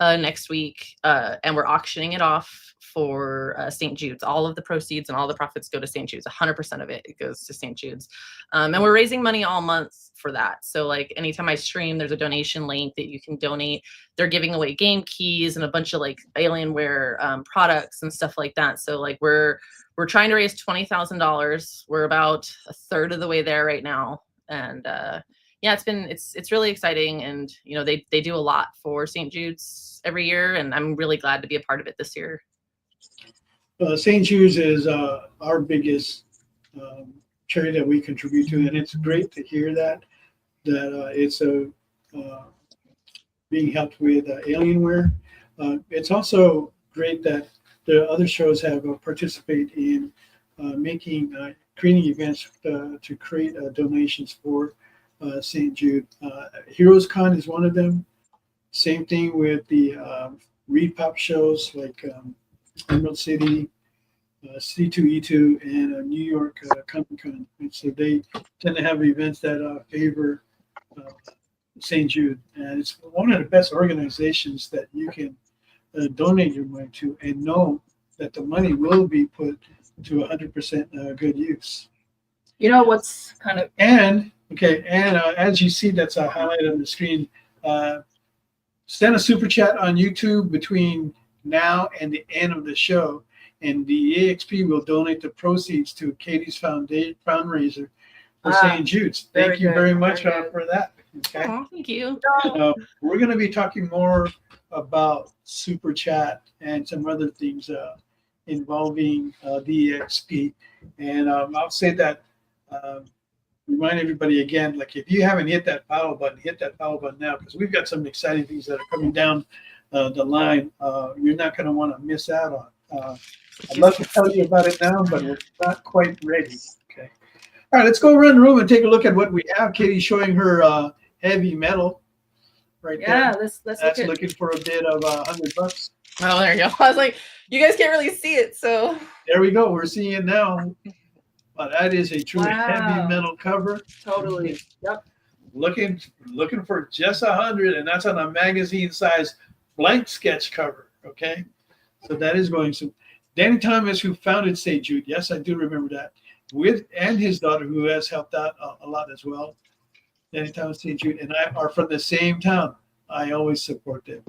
next week, and we're auctioning it off for St. Jude's. All of the proceeds and all the profits go to St. Jude's. 100% of it goes to St. Jude's. And we're raising money all month for that. So like anytime I stream, there's a donation link that you can donate. They're giving away game keys and a bunch of like Alienware products and stuff like that. So like we're trying to raise $20,000. We're about a third of the way there right now. And yeah, it's really exciting. And you know, they do a lot for St. Jude's every year, and I'm really glad to be a part of it this year. St. Jude's is our biggest charity that we contribute to, and it's great to hear that it's being helped with Alienware. It's also great that the other shows have participated in creating events to create donations for St. Jude. Heroes Con is one of them. Same thing with the Reed Pop shows like Emerald City, C2E2, and New York Comic Con. And so they tend to have events that favor St. Jude. And it's one of the best organizations that you can donate your money to and know that the money will be put to 100% good use. You know what's kind of... And as you see, that's a highlight on the screen. Send a super chat on YouTube between now and the end of the show, and the EXP will donate the proceeds to Katie's fundraiser for St. Jude's. Thank you very much for that. Okay. Oh, thank you. We're going to be talking more about super chat and some other things involving the EXP. And I'll say that, remind everybody again, like if you haven't hit that follow button, hit that follow button now, because we've got some exciting things that are coming down the line. You're not going to want to miss out on. I'd love to tell you about it now, but we're not quite ready. Okay. All right, let's go around the room and take a look at what we have. Katie's showing her heavy metal right there. Yeah, let's That's looking for a bid of $100. Oh, there you go. I was like, you guys can't really see it, so there we go. We're seeing it now. Well, that is a truly heavy metal cover. Totally. Yep. Looking for just 100, and that's on a magazine size blank sketch cover. Okay, so that is going to Danny Thomas, who founded St. Jude. Yes, I do remember that. And his daughter, who has helped out a lot as well. Danny Thomas, St. Jude, and I are from the same town. I always support them.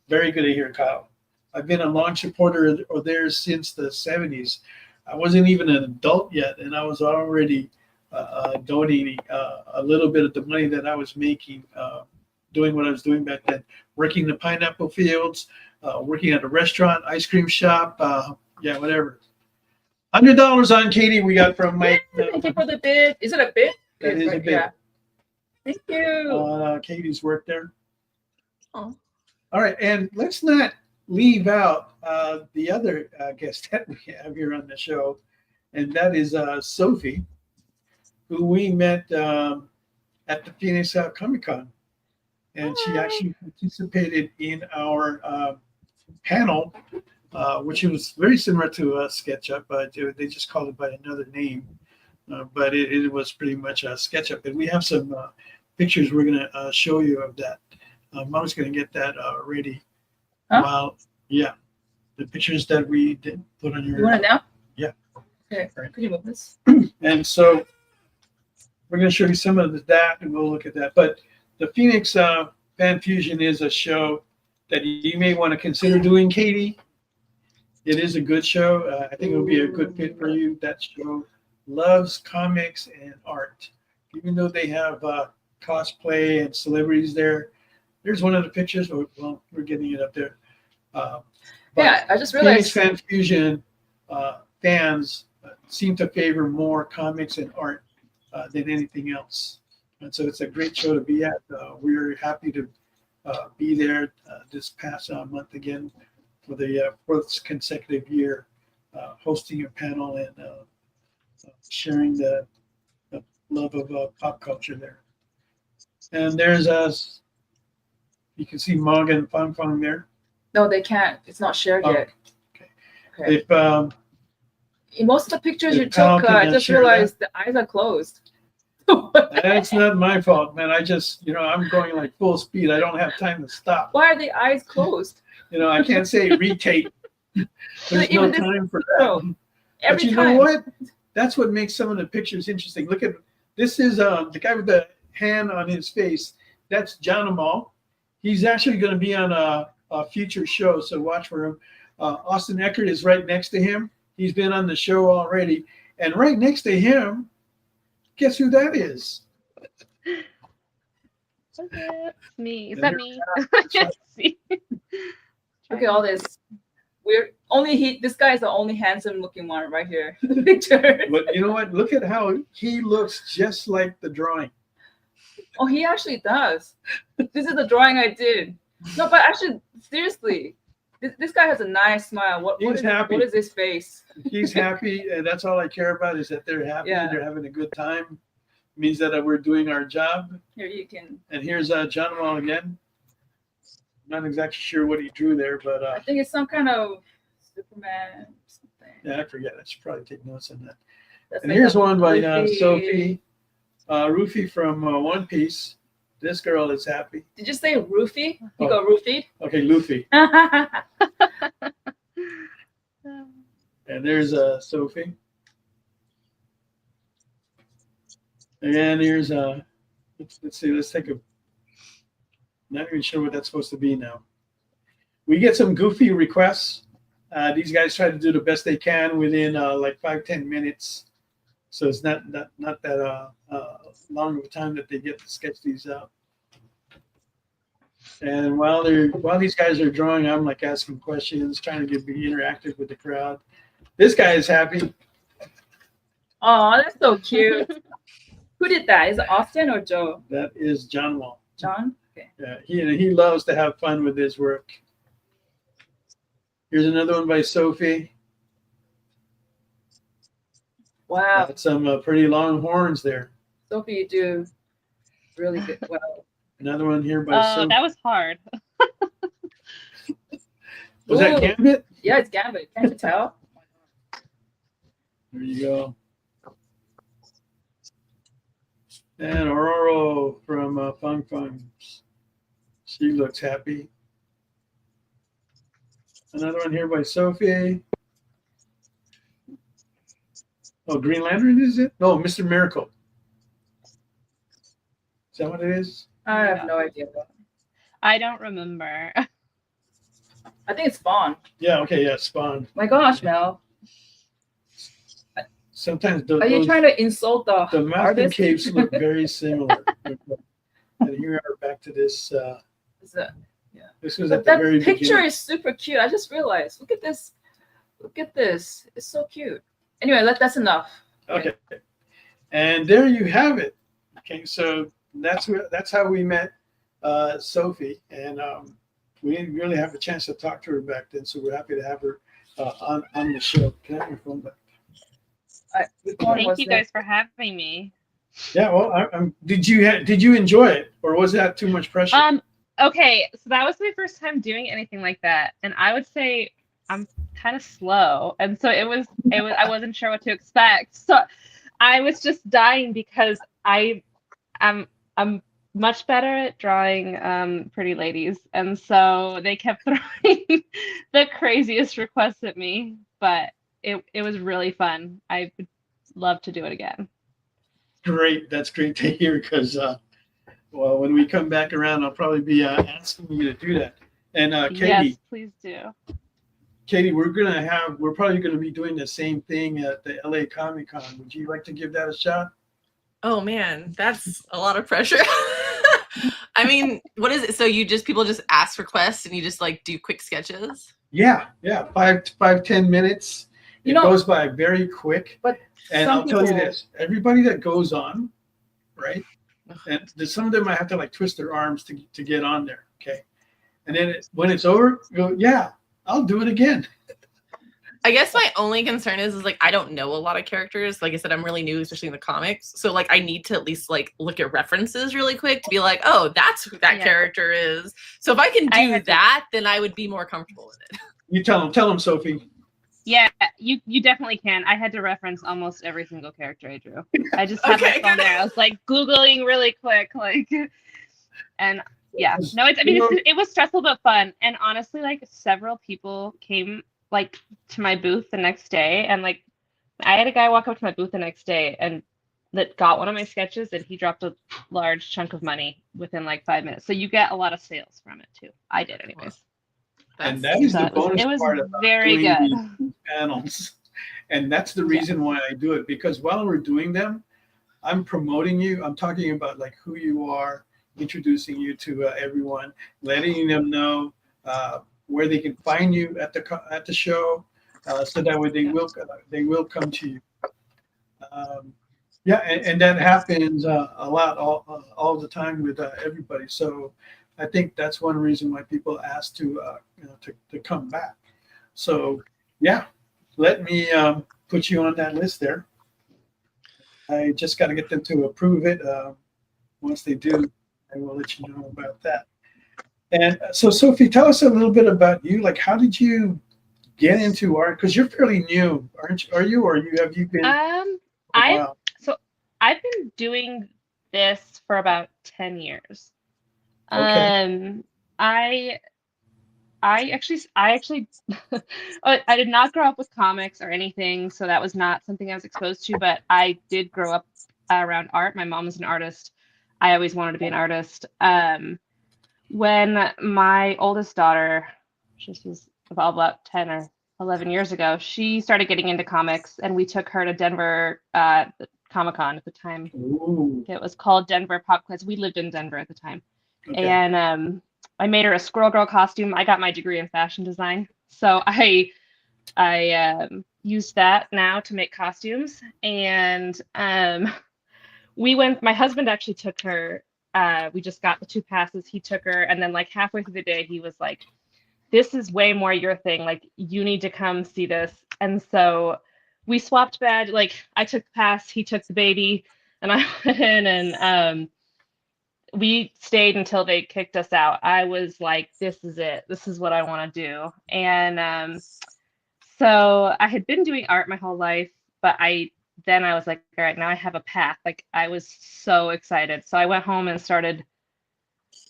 Very good to hear, Kyle. I've been a long supporter of theirs since the 70s. I wasn't even an adult yet, and I was already donating a little bit of the money that I was making, doing what I was doing back then, working the pineapple fields, working at a restaurant, ice cream shop, whatever. $100 on Katie we got from Mike. Thank you for the bid. Is it a bid? That is a bid. Yeah. Thank you. Katie's work there. Oh. All right, and let's not leave out the other guest that we have here on the show, and that is Sophie, who we met at the Phoenix Comic Con, and she actually participated in our panel, which was very similar to SketchUp, but they just called it by another name, but it was pretty much a SketchUp, and we have some pictures we're going to show you of that. Mom's going to get that ready. Huh? Well, yeah, the pictures that we did put on your. You want it now? Yeah. Okay. Right. Could you move this? And so we're going to show you some of that, and we'll look at that. But the Phoenix Fan Fusion is a show that you may want to consider doing, Katie. It is a good show. I think it'll be a good fit for you. That show loves comics and art, even though they have cosplay and celebrities there. There's one of the pictures. Well, we're getting it up there. Yeah, I just realized. Phoenix Fan Fusion fans seem to favor more comics and art than anything else. And so it's a great show to be at. We're happy to be there this past month again for the fourth consecutive year, hosting a panel and sharing the love of pop culture there. And there's us. You can see Mog and Fang Fang there. No, they can't. It's not shared yet. Okay. They've, In most of the pictures you took, talented I and just share realized the eyes are closed. That's not my fault, man. I just, I'm going like full speed. I don't have time to stop. Why are the eyes closed? I can't say retake. There's no Even this time for photo, that. Every But you time. know what? That's what makes some of the pictures interesting. Look at this is the guy with the hand on his face. That's John Amal. He's actually going to be on a future show, so watch for him. Austin Eckert is right next to him. He's been on the show already. And right next to him, guess who that is? It's me. Is And that here- me? I can't see. Look at all this. This guy is the only handsome looking one right here in the picture. But you know what? Look at how he looks just like the drawing. Oh, he actually does. This is the drawing I did. No, but actually, seriously, this guy has a nice smile. He's happy. What is his face? He's happy, and that's all I care about is that they're happy. Yeah. They're having a good time. Means that we're doing our job. Here you can. And here's John Wall again. Not exactly sure what he drew there, but I think it's some kind of Superman or something. yeah, I forget. I should probably take notes on that. That's And like here's a one by Luffy. Sophie. Rufy from One Piece. This girl is happy. Did you say roofie? You Oh. go roofie? Okay, Luffy. Um, And there's Sophie. And here's let's see, let's take a, not even sure what that's supposed to be now. We get some goofy requests. These guys try to do the best they can within like 5-10 minutes. So it's not that long of a time that they get to sketch these out. And while these guys are drawing, I'm like asking questions, trying to be interactive with the crowd. This guy is happy. Oh, that's so cute. Who did that? Is it Austin or Joe? That is John Wall. John? Okay. Yeah, he loves to have fun with his work. Here's another one by Sophie. Wow. Got some pretty long horns there. Sophie, you do really good. Well, Another one here by Oh, Sophie. that was hard. Was that Ooh. Gambit? yeah, it's Gambit. Can't you tell? There you go. And Aurora from Fung Fungs. She looks happy. Another one here by Sophie. Oh, Green Lantern, is it? No, Mr. Miracle. Is that what it is? I have no idea. I don't remember. I think it's Spawn. Yeah, okay, yeah, Spawn. My gosh, Mel. Sometimes Are you trying to insult the the mouth and artist? capes look very similar. And here we are back to this. Is it- This was But at the that very picture beginning. is super cute. I just realized. Look at this. Look at this. It's so cute. Anyway, that's enough. Okay. And there you have it. Okay, so that's how we met Sophie, and we didn't really have a chance to talk to her back then, so we're happy to have her on the show. Can I have your phone back? Thank you guys for having me. Yeah, well, did you enjoy it, or was that too much pressure? Okay, so that was my first time doing anything like that, and I would say I'm kind of slow, and so it was I wasn't sure what to expect. So I was just dying because I'm much better at drawing pretty ladies, and so they kept throwing the craziest requests at me, but it was really fun. I would love to do it again. Great, that's great to hear, because well, when we come back around, I'll probably be asking you to do that. And Katie, Yes, please do. Katie, we're probably gonna be doing the same thing at the LA Comic Con. Would you like to give that a shot? Oh man, that's a lot of pressure. I mean, what is it? So people just ask requests and you just like do quick sketches? Yeah, 5-10 minutes. It goes by very quick. But and some I'll tell you people- this: everybody that goes on, right? And some of them might have to like twist their arms to get on there. Okay, and then when it's over, go, yeah, I'll do it again. I guess my only concern is like I don't know a lot of characters. Like I said, I'm really new, especially in the comics. So like I need to at least like look at references really quick to be like, oh, that's who that character is. So if I can do that, then I would be more comfortable with it. You tell them, Sophie. Yeah, you definitely can. I had to reference almost every single character I drew. I just had my Okay, phone good. there. I was like Googling really quick, like, and yeah, no, it was stressful but fun. And honestly, like several people came like to my booth the next day, and like I had a guy walk up to my booth the next day and that got one of my sketches, and he dropped a large chunk of money within like 5 minutes. So you get a lot of sales from it too. I did, anyways. And That's that is So the it was bonus part about very doing good. these panels. And that's the reason why I do it, because while we're doing them, I'm promoting you. I'm talking about like who you are, introducing you to everyone, letting them know where they can find you at the show, so that way they will come to you. Yeah, and that happens a lot all the time with everybody. So I think that's one reason why people ask to come back. So yeah, let me put you on that list there. I just got to get them to approve it. Once they do, I will let you know about that. And so, Sophie, tell us a little bit about you. Like, how did you get into art? Because you're fairly new, aren't you? Are you, or have you been a I while? so I've been doing this for about 10 years. Okay. I I actually I did not grow up with comics or anything, so that was not something I was exposed to, but I did grow up around art. My mom was an artist. I always wanted to be an artist. When my oldest daughter, she was about 10 or 11 years ago, she started getting into comics, and we took her to Denver Comic-Con at the time. Ooh, It was called Denver Pop Quiz. We lived in Denver at the time. okay. And I made her a Squirrel Girl costume. I got my degree in fashion design, so I used that now to make costumes. And we went. My husband actually took her. We just got the 2 passes. He took her, and then like halfway through the day, he was like, "This is way more your thing. Like you need to come see this." And so we swapped badge. Like I took the pass, he took the baby, and I went in and we stayed until they kicked us out. I was like, this is it. This is what I want to do. And so I had been doing art my whole life, but I was like, all right, now I have a path. Like I was so excited. So I went home and started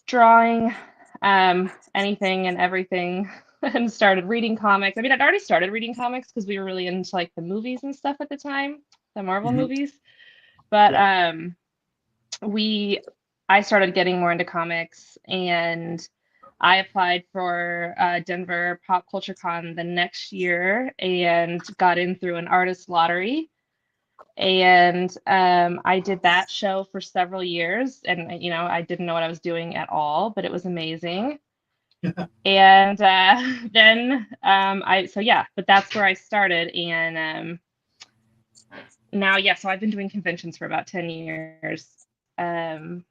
drawing anything and everything and started reading comics. I mean, I'd already started reading comics because we were really into like the movies and stuff at the time, the Marvel Mhm. movies. But Yeah. I started getting more into comics, and I applied for Denver Pop Culture Con the next year and got in through an artist lottery. And I did that show for several years, and I didn't know what I was doing at all, but it was amazing. And then but that's where I started, and now, yeah, so I've been doing conventions for about 10 years. Um,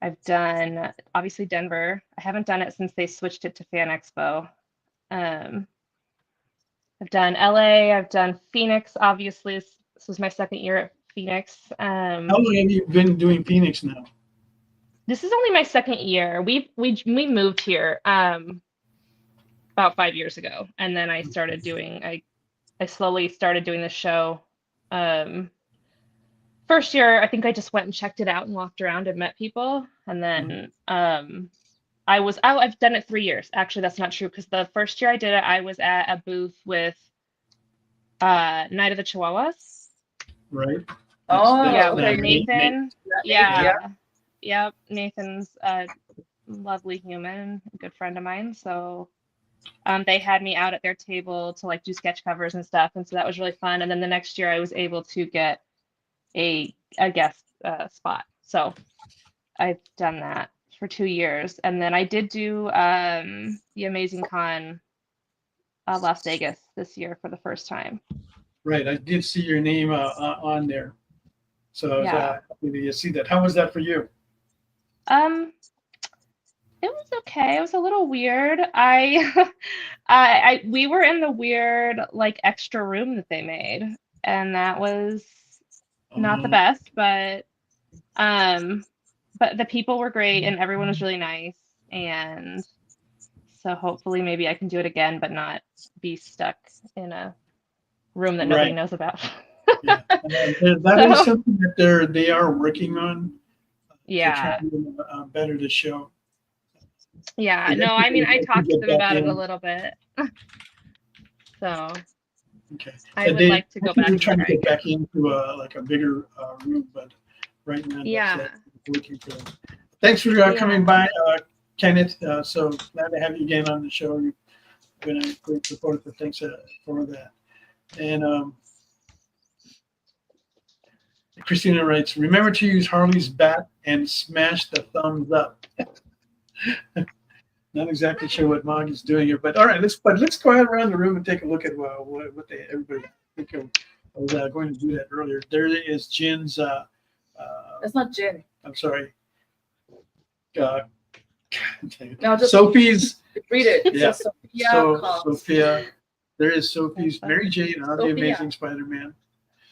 I've done obviously Denver. I haven't done it since they switched it to Fan Expo. Um, I've done LA. I've done Phoenix. Obviously, this was my second year at Phoenix. How long have you been doing Phoenix now? This is only my second year. We moved here about 5 years ago, and then I started doing. I slowly started doing the show. First year, I think I just went and checked it out and walked around and met people, and then I've done it 3 years. Actually, that's not true because the first year I did it, I was at a booth with Night of the Chihuahuas. Right. Oh, Yeah, okay. with Nathan. Yeah. Yeah. Yep. Nathan's a lovely human, a good friend of mine. So they had me out at their table to like do sketch covers and stuff, and so that was really fun. And then the next year, I was able to get a guest spot. So I've done that for 2 years, and then I did do the Amazing Con Las Vegas this year for the first time. Right. I did see your name on there. So I was Yeah. happy to see that. How was that for you? It was okay. It was a little weird. We were in the weird like extra room that they made, and that was not the best, but the people were great and everyone was really nice, and So hopefully maybe I can do it again, but not be stuck in a room that nobody Right. knows about. Yeah. That is So- something that they are working on to Yeah. try to better the show. Yeah. And No, I mean, I definitely talked to get them back about it a in. little bit. So Okay. I So would they like to go actually back and trying to try get back again. into like a bigger room, but right now Yeah. that's working for them. Thanks for coming by, Kenneth. So glad to have you again on the show. You've been a great supporter. So thanks for that. And Christina writes, remember to use Harley's bat and smash the thumbs up. Not exactly sure what Mog is doing here, but all right, let's go ahead around the room and take a look at what everybody think of. I was going to do that earlier. There is Jin's. That's not Jin. I'm sorry. No, just Sophie's. read it. Yeah. So Sophia Cox. Sophia. There is Sophie's Mary Jane on the Sophia. Amazing Spider-Man.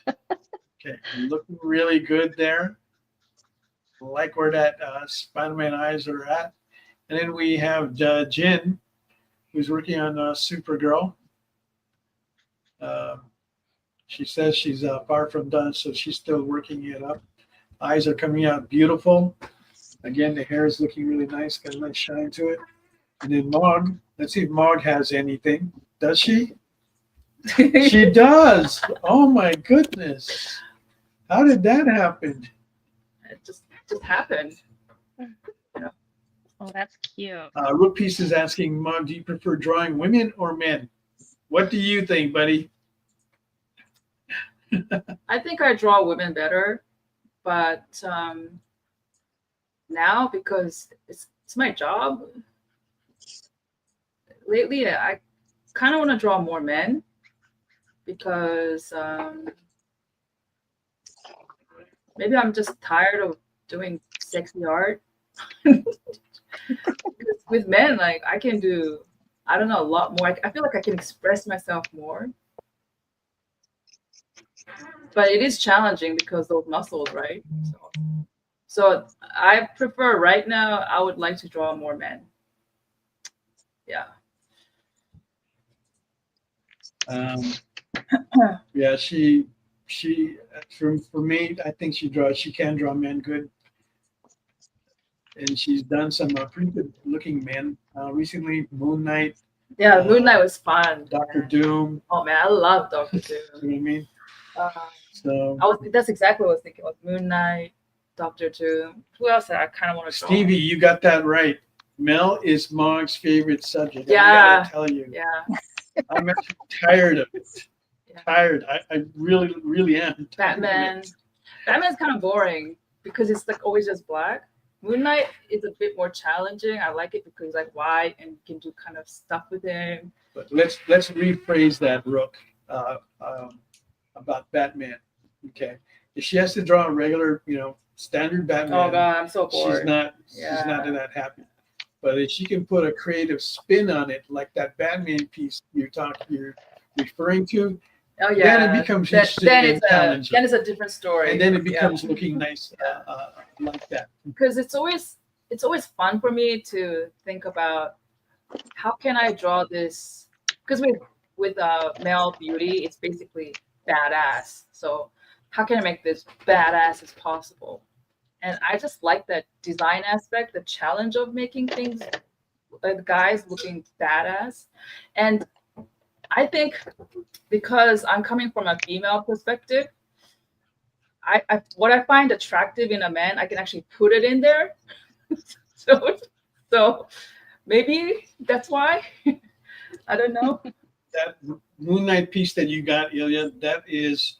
Okay, looking really good there. Like where that Spider-Man eyes are at. And then we have Jin, who's working on Supergirl. She says she's far from done, so she's still working it up. Eyes are coming out beautiful. Again, the hair is looking really nice, got a nice shine to it. And then Mog, let's see if Mog has anything. Does she? She does. Oh my goodness. How did that happen? It just happened. Oh, that's cute. Rook Piece is asking, Mog, do you prefer drawing women or men? What do you think, buddy? I think I draw women better, but now because it's my job. Lately, I kind of want to draw more men because maybe I'm just tired of doing sexy art. With men, like I can do, I don't know, a lot more. I feel like I can express myself more. But it is challenging because those muscles, right? So I prefer right now, I would like to draw more men. Yeah. Yeah, she for me, I think she can draw men good. And she's done some pretty good looking men recently. Moon Knight. Yeah, Moon Knight was fun. Doctor Doom. Oh man, I love Doctor Doom. You know what I mean? So that's exactly what I was thinking of. Moon Knight, Doctor Doom. Who else I kind of want to draw? Stevie, you got that right. Mel is Mog's favorite subject. Yeah. I gotta tell you. Yeah. I'm actually tired of it. Yeah. Tired. I really, really am. Batman. Batman's kind of boring because it's like always just black. Moon Knight is a bit more challenging. I like it because he's like white and you can do kind of stuff with him. But let's rephrase that, Rook, about Batman. Okay, if she has to draw a regular, standard Batman, Oh god, I'm so bored. she's not that happy. But if she can put a creative spin on it, like that Batman piece you're referring to, Oh yeah. then it becomes then interesting and challenging. then it's a different story. And then it becomes looking nice like that. Because it's always fun for me to think about how can I draw this, because with male beauty it's basically badass, so how can I make this badass as possible? And I just like that design aspect, the challenge of making things like guys looking badass. And I think because I'm coming from a female perspective, I what I find attractive in a man, I can actually put it in there. so maybe that's why. I don't know. That Moon Knight piece that you got, Ilya, that is,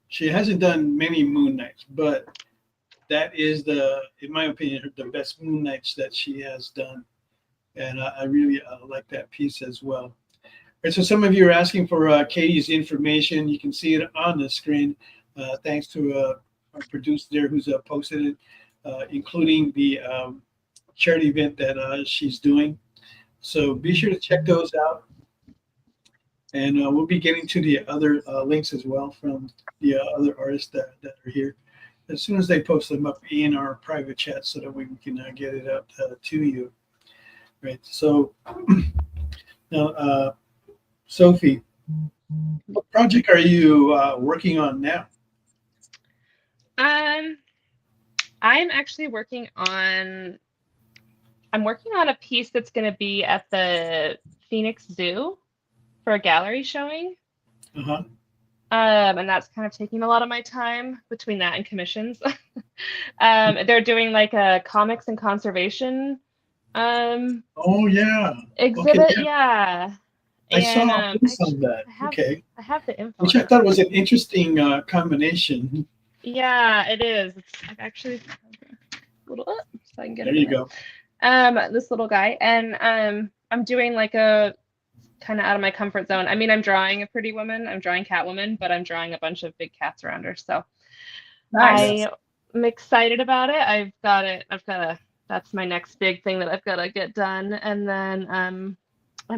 she hasn't done many Moon Knights, but that is in my opinion, the best Moon Knights that she has done. And I really like that piece as well. And so some of you are asking for Katie's information. You can see it on the screen. Thanks to our producer there who's posted it, including the charity event that she's doing. So be sure to check those out. And we'll be getting to the other links as well from the other artists that are here as soon as they post them up in our private chat so that we can get it up to you. Great. So now, Sophie, what project are you working on now? I'm actually working on a piece that's going to be at the Phoenix Zoo for a gallery showing. Uh-huh. And that's kind of taking a lot of my time between that and commissions. They're doing like a comics and conservation Oh yeah. exhibit. Okay, yeah. I saw And a piece on that. I have the info. Which I thought was an interesting combination. Yeah, it is. I've actually a little up so I can get There it. you go. This little guy, and I'm doing like a kind of out of my comfort zone. I mean, I'm drawing a pretty woman, I'm drawing Catwoman, but I'm drawing a bunch of big cats around her. So Nice. I'm excited about it. I've got to. That's my next big thing that I've got to get done, and then I'm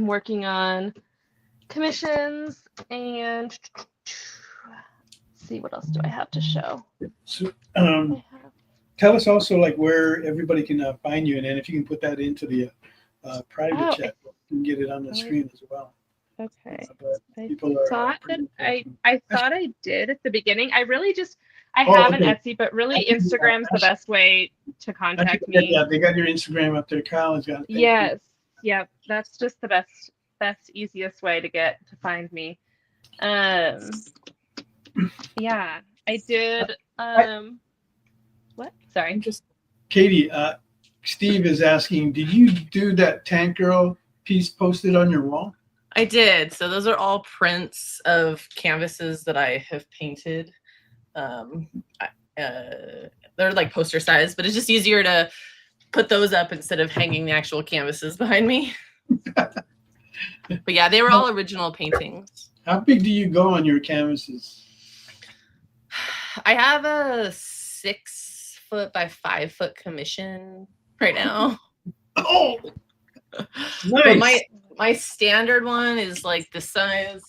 working on commissions and see what else do I have to show. So, I have tell us also like where everybody can find you, and then if you can put that into the private Oh, chat, you can get it on the screen as well. Okay. But I people are thought that pretty- I thought I did at the beginning. I really just I Oh, have an okay. Etsy, but really Actually, Instagram's the best way to contact me. Yeah, they got your Instagram up there. Kyle has got it. Thank you. Yes. Yep. That's just the best, easiest way to find me. Yeah, I did. What? Sorry. Katie, Steve is asking, did you do that Tank Girl piece posted on your wall? I did. So those are all prints of canvases that I have painted. They're like poster size, but it's just easier to put those up instead of hanging the actual canvases behind me. But yeah, they were all original paintings. How big do you go on your canvases? I have a 6 foot by 5 foot commission right now. Oh, But nice. my standard one is like this size.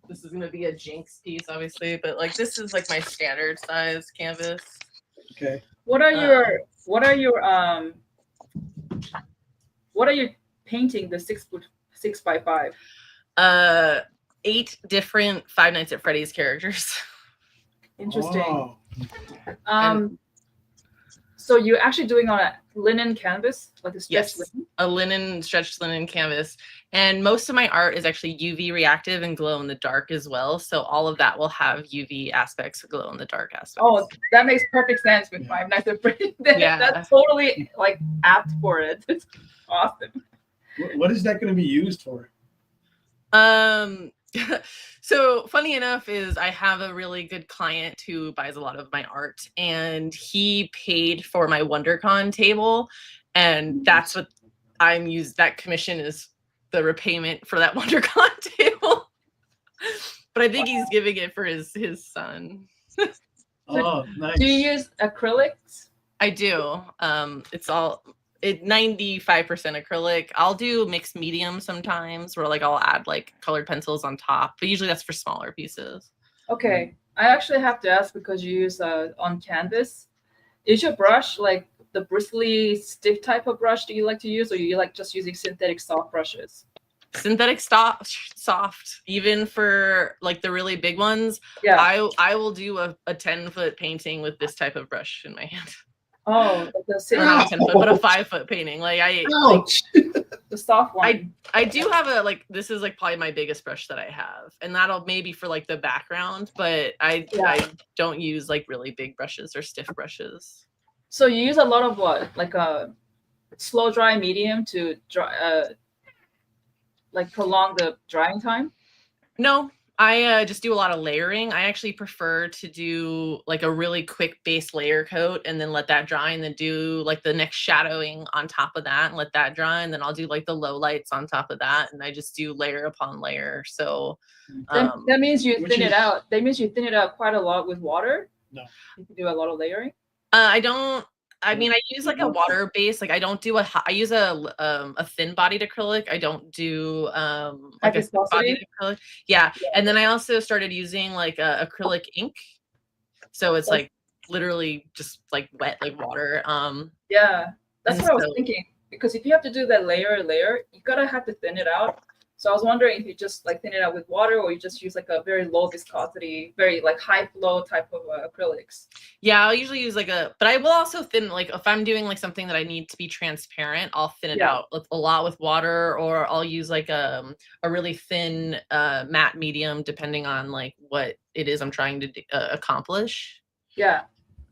This is gonna be a Jinx piece, obviously, but like this is like my standard size canvas. Okay. What are you painting the 6 by 5? 8 different Five Nights at Freddy's characters. Interesting. Oh, So you're actually doing on a linen canvas, like a stretched Yes, linen? a stretched linen canvas. And most of my art is actually UV reactive and glow in the dark as well. So all of that will have UV aspects, glow in the dark aspects. Oh, that makes perfect sense with Yeah. Five Nights at Freddy's. Yeah. That's totally like apt for it. It's awesome. what is that going to be used for? So funny enough is I have a really good client who buys a lot of my art, and he paid for my WonderCon table, and that's what I'm used. That commission is the repayment for that WonderCon table. But I think he's giving it for his son. Oh, nice. Do you use acrylics? I do. It's all 95% acrylic. I'll do mixed medium sometimes where like I'll add like colored pencils on top, but usually that's for smaller pieces. Okay. I actually have to ask because you use on canvas. Is your brush like the bristly, stiff type of brush do you like to use, or you like just using synthetic soft brushes? Synthetic soft, even for like the really big ones. Yeah. I will do a 10-foot painting with this type of brush in my hand. Oh, like Or not a the 10 foot, but a 5-foot painting. Like Ouch. the soft one. I do have a like this is like probably my biggest brush that I have, and that'll maybe for like the background, but I don't use like really big brushes or stiff brushes. So you use a lot of what, like a slow dry medium to dry, like prolong the drying time? No, I just do a lot of layering. I actually prefer to do like a really quick base layer coat and then let that dry, and then do like the next shadowing on top of that and let that dry, and then I'll do like the low lights on top of that, and I just do layer upon layer. So That means you which thin it is- out. That means you thin it out quite a lot with water. No. You can do a lot of layering. I don't. I mean, I use like a water base. Like I don't do I use a thin bodied acrylic. I don't do like a thick bodied acrylic. Yeah. And then I also started using like acrylic ink. So it's like literally just like wet like water. Yeah, that's And what I was so- thinking. because if you have to do that layer, you gotta have to thin it out. So I was wondering if you just like thin it out with water, or you just use like a very low viscosity, very like high flow type of acrylics. Yeah, I'll usually use like but I will also thin, like if I'm doing like something that I need to be transparent, I'll thin it out a lot with water, or I'll use like a really thin matte medium, depending on like what it is I'm trying to accomplish. Yeah.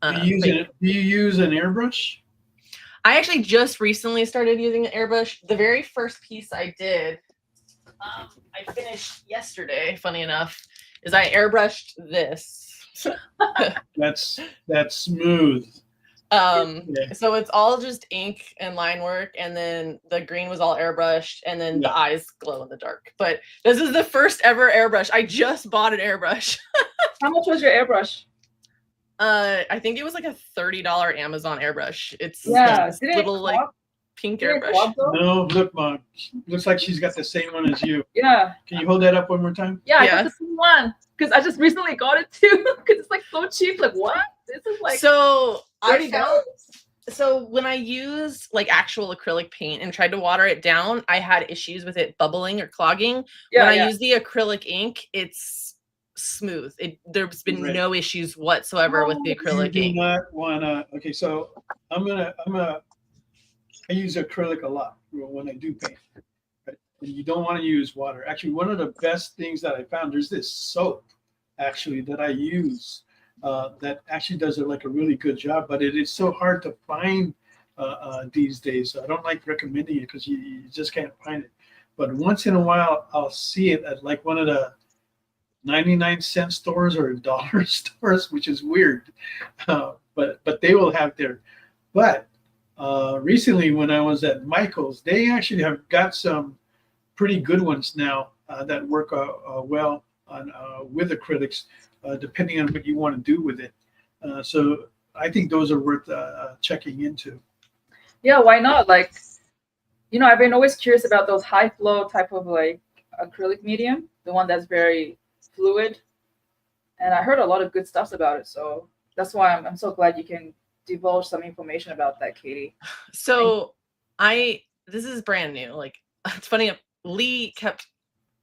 Do you use an airbrush? I actually just recently started using an airbrush. The very first piece I did, I finished yesterday, funny enough, is I airbrushed this. That's smooth. So it's all just ink and line work, and then the green was all airbrushed, and then the eyes glow in the dark. But this is the first ever airbrush. I just bought an airbrush. How much was your airbrush? I think it was like a $30 Amazon airbrush. It's little like pink airbrush. No, look, Mom. Looks like she's got the same one as you. Yeah. Can you hold that up one more time? Yeah, I got the same one because I just recently got it too because it's like so cheap. Like what? This is like so $30. So when I used like actual acrylic paint and tried to water it down, I had issues with it bubbling or clogging. When I use the acrylic ink, it's smooth. There's been no issues whatsoever with the acrylic ink. Do not wanna. Okay, so I use acrylic a lot when I do paint. Right? And you don't want to use water. Actually, one of the best things that I found, there's this soap actually that I use that actually does like a really good job, but it is so hard to find these days. So I don't like recommending it because you just can't find it. But once in a while, I'll see it at like one of the 99-cent stores or dollar stores, which is weird. But they will have their. But recently, when I was at Michael's, they actually have got some pretty good ones now that work well on with acrylics, depending on what you want to do with it. So I think those are worth checking into. Yeah, why not? Like, I've been always curious about those high flow type of like acrylic medium, the one that's very fluid, and I heard a lot of good stuff about it. So that's why I'm so glad you can divulge some information about that, Katie. So this is brand new. Like, it's funny. Lee kept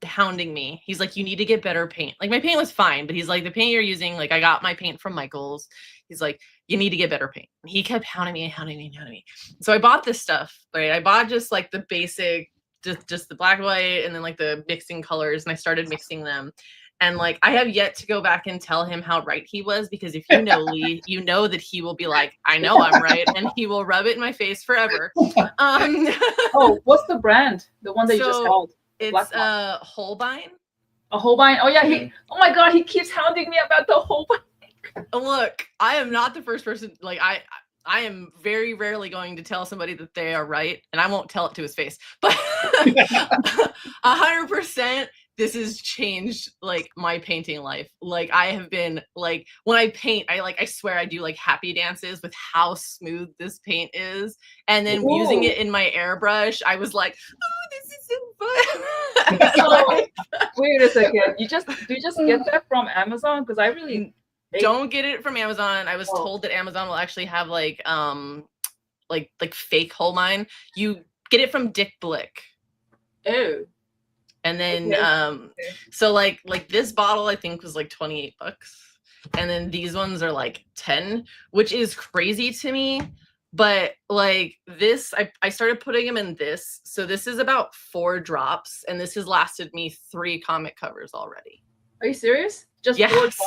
hounding me. He's like, you need to get better paint. Like, my paint was fine, but he's like, the paint you're using, like, I got my paint from Michael's. He's like, you need to get better paint. And he kept hounding me. So I bought this stuff, right? I bought just like the basic, just the black and white, and then like the mixing colors, and I started mixing them. And like, I have yet to go back and tell him how right he was, because if you know Lee, you know that he will be like, I know I'm right, and he will rub it in my face forever. Oh, what's the brand? The one that you just held? It's Holbein. A Holbein? Oh yeah, oh my God, he keeps hounding me about the Holbein. Look, I am not the first person. Like, I am very rarely going to tell somebody that they are right, and I won't tell it to his face. But 100%, this has changed like my painting life. Like, I have been like, when I paint, I swear I do like happy dances with how smooth this paint is. And then using it in my airbrush, I was like, oh, this is so fun. Wait a second. Do you just get that from Amazon? Because I really don't get it from Amazon. I was told that Amazon will actually have like fake Holbein. You get it from Dick Blick. Oh. And then so like this bottle I think was like $28, and then these ones are like 10, which is crazy to me. But like this, I started putting them in this. So this is about 4 drops, and this has lasted me 3 comic covers already. Are you serious? Just 4 drops?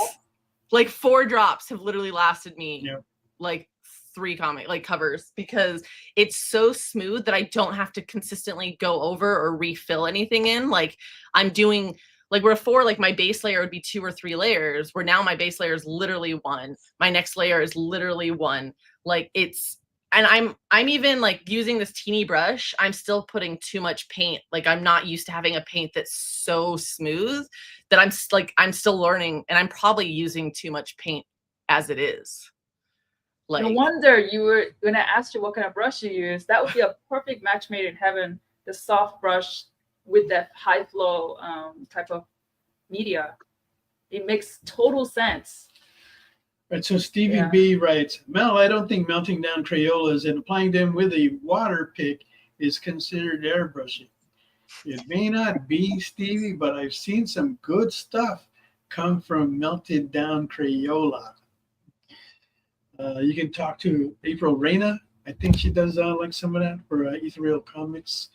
Like 4 drops have literally lasted me like 3 comic like covers, because it's so smooth that I don't have to consistently go over or refill anything in. Like, I'm doing like, where before like my base layer would be 2 or 3 layers, where now my base layer is literally 1. My next layer is literally 1. Like, and I'm even like using this teeny brush, I'm still putting too much paint. Like, I'm not used to having a paint that's so smooth that I'm still learning, and I'm probably using too much paint as it is. Like, no wonder when I asked you what kind of brush you use, that would be a perfect match made in heaven. The soft brush with that high flow type of media. It makes total sense. Right, so Stevie B writes, Mel, I don't think melting down Crayolas and applying them with a water pick is considered airbrushing. It may not be, Stevie, but I've seen some good stuff come from melted down Crayola. You can talk to April Reyna. I think she does like some of that for Ethereal Comics.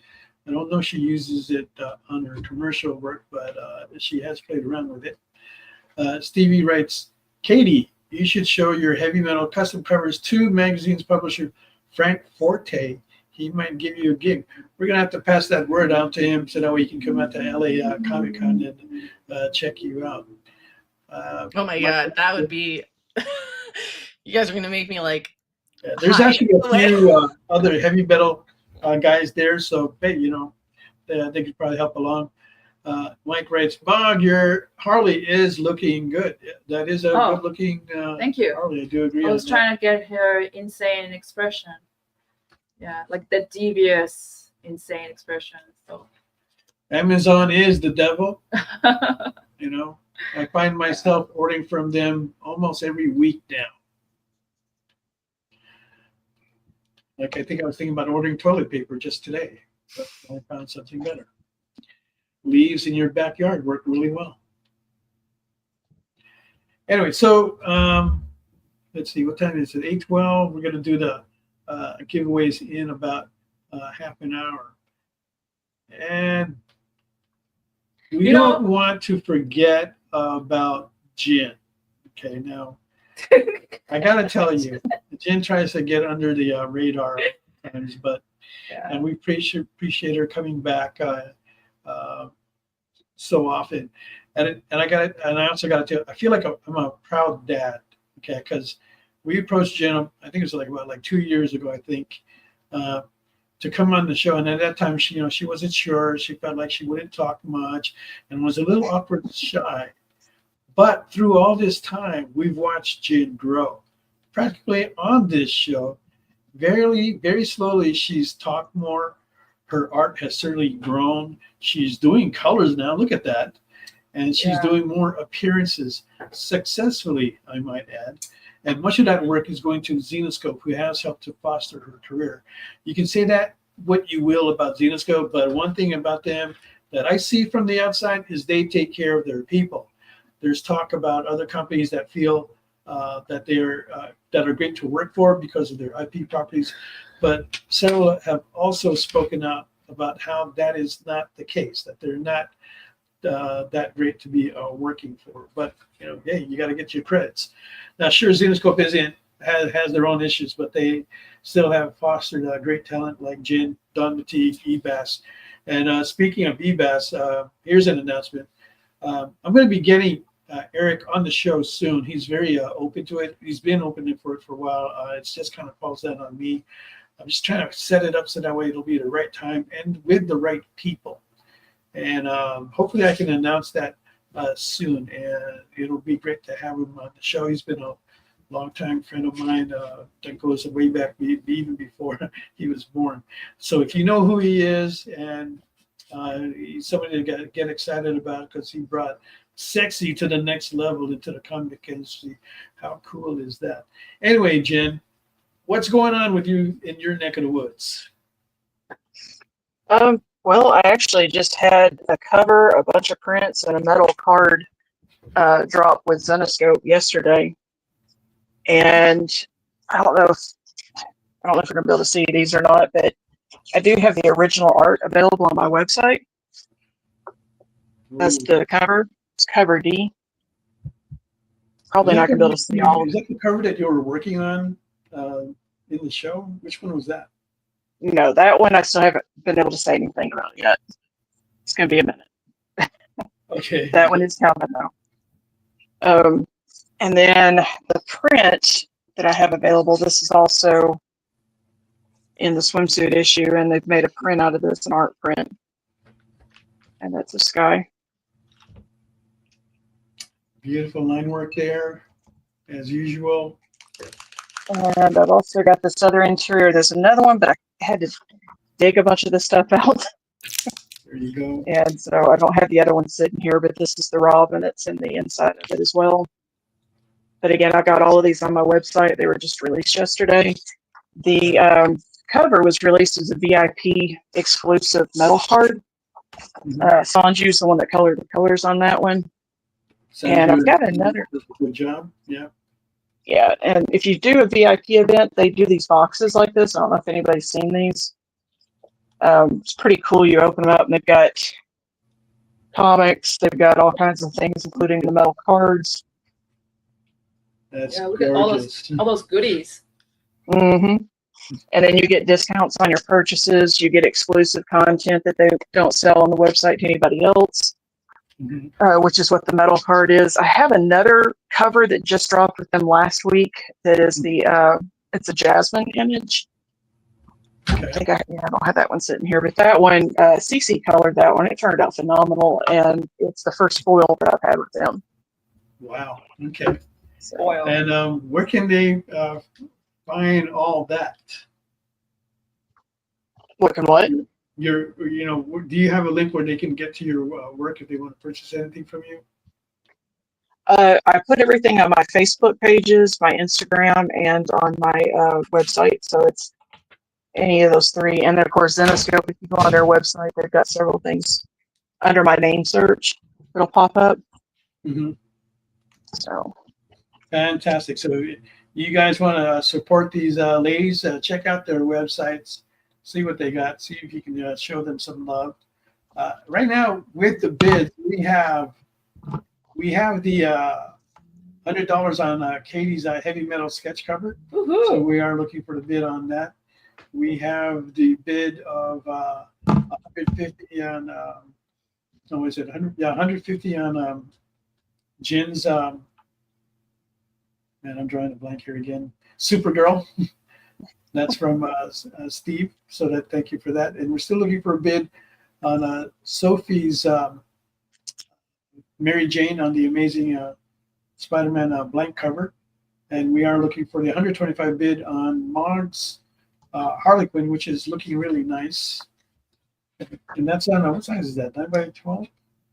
I don't know if she uses it on her commercial work, but she has played around with it. Stevie writes, Katie, you should show your heavy metal custom covers to magazine's publisher, Frank Forte. He might give you a gig. We're going to have to pass that word out to him so that way he can come out to LA Comic Con and check you out. Oh my God, that would be. You guys are going to make me like. Yeah, there's actually a few other heavy metal guys there, so hey, you know, they could probably help along. Mike writes, Mog, your Harley is looking good. That is a good looking thank you. Harley. I do agree. I was trying to get her insane expression. Yeah, like the devious, insane expression. So Amazon is the devil. You know, I find myself ordering from them almost every week now. Like, I think I was thinking about ordering toilet paper just today, but I found something better. Leaves in your backyard work really well. Anyway, so let's see, what time is it? 8:12. We're going to do the giveaways in about half an hour. And we don't want to forget about Jen. Okay, now, I got to tell you, Jen tries to get under the radar sometimes, but and we appreciate her coming back so often. And I also got to tell you, I feel like I'm a proud dad, okay, because we approached Jen, I think it was about 2 years ago, I think, to come on the show. And at that time, she wasn't sure. She felt like she wouldn't talk much and was a little awkward and shy. But through all this time, we've watched Jen grow. Practically on this show, very, very slowly, she's talked more. Her art has certainly grown. She's doing colors now. Look at that. And she's doing more appearances successfully, I might add. And much of that work is going to Xenoscope, who has helped to foster her career. You can say that what you will about Xenoscope, but one thing about them that I see from the outside is they take care of their people. There's talk about other companies that feel that are great to work for because of their IP properties, but several have also spoken out about how that is not the case, that they're not that great to be working for. But hey, you got to get your credits. Now, sure, Xenoscope has their own issues, but they still have fostered great talent like Jen, Don Matique, Ebass. And speaking of Ebass, here's an announcement. I'm going to be getting Eric on the show soon. He's very open to it. He's been open for it for a while. It's just kind of falls down on me. I'm just trying to set it up so that way it'll be the right time and with the right people. And hopefully I can announce that soon. And it'll be great to have him on the show. He's been a longtime friend of mine that goes way back, even before he was born. So if you know who he is, and he's somebody to get excited about because he brought sexy to the next level into the comic industry. How cool is that? Anyway, Jen, what's going on with you in your neck of the woods? Well, I actually just had a cover, a bunch of prints, and a metal card drop with Xenoscope yesterday. And I don't know if we're gonna be able to see these or not, but I do have the original art available on my website. That's the cover. It's cover D. Probably not gonna be able to see all of Is that the cover that you were working on in the show? Which one was that? No, that one I still haven't been able to say anything about yet. It's gonna be a minute. Okay. That one is coming now. And then the print that I have available, this is also in the swimsuit issue, and they've made a print out of this, an art print. And that's a sky. Beautiful line work there, as usual. And I've also got this other interior. There's another one, but I had to dig a bunch of this stuff out. There you go. And so I don't have the other one sitting here, but this is the Rob, and it's in the inside of it as well. But again, I got all of these on my website. They were just released yesterday. The cover was released as a VIP exclusive metal card. Sanju's the one that colored the colors on that one. And I've got another. Good job. Yeah. Yeah, and if you do a VIP event, they do these boxes like this. I don't know if anybody's seen these. It's pretty cool. You open them up, and they've got comics. They've got all kinds of things, including the metal cards. That's Yeah, look gorgeous. at all those goodies. Mm-hmm. And then you get discounts on your purchases. You get exclusive content that they don't sell on the website to anybody else, which is what the metal card is. I have another cover that just dropped with them last week. That is it's a Jasmine image. Okay. I think I don't have that one sitting here, but that one, CC colored that one. It turned out phenomenal, and it's the first foil that I've had with them. Wow. Okay. Oil. And where can they find all that? What can what? Do you have a link where they can get to your work if they want to purchase anything from you? I put everything on my Facebook pages, my Instagram, and on my website. So it's any of those three. And then, of course, Zenoscope, if you go on their website, they've got several things under my name search. It'll pop up. So Fantastic. So you guys want to support these ladies, check out their websites, see what they got, see if you can show them some love. Right now, with the bids, we have the $100 on Katie's heavy metal sketch cover. Woohoo. So we are looking for the bid on that. We have the bid of 150 on, no, is it 100? Yeah, 150 on Jin's, man, I'm drawing a blank here again. Supergirl. That's from Steve. So thank you for that. And we're still looking for a bid on Sophie's Mary Jane on the Amazing Spider-Man blank cover. And we are looking for the 125 bid on Mog's Harley Quinn, which is looking really nice. And that's on, what size is that? 9 by 12?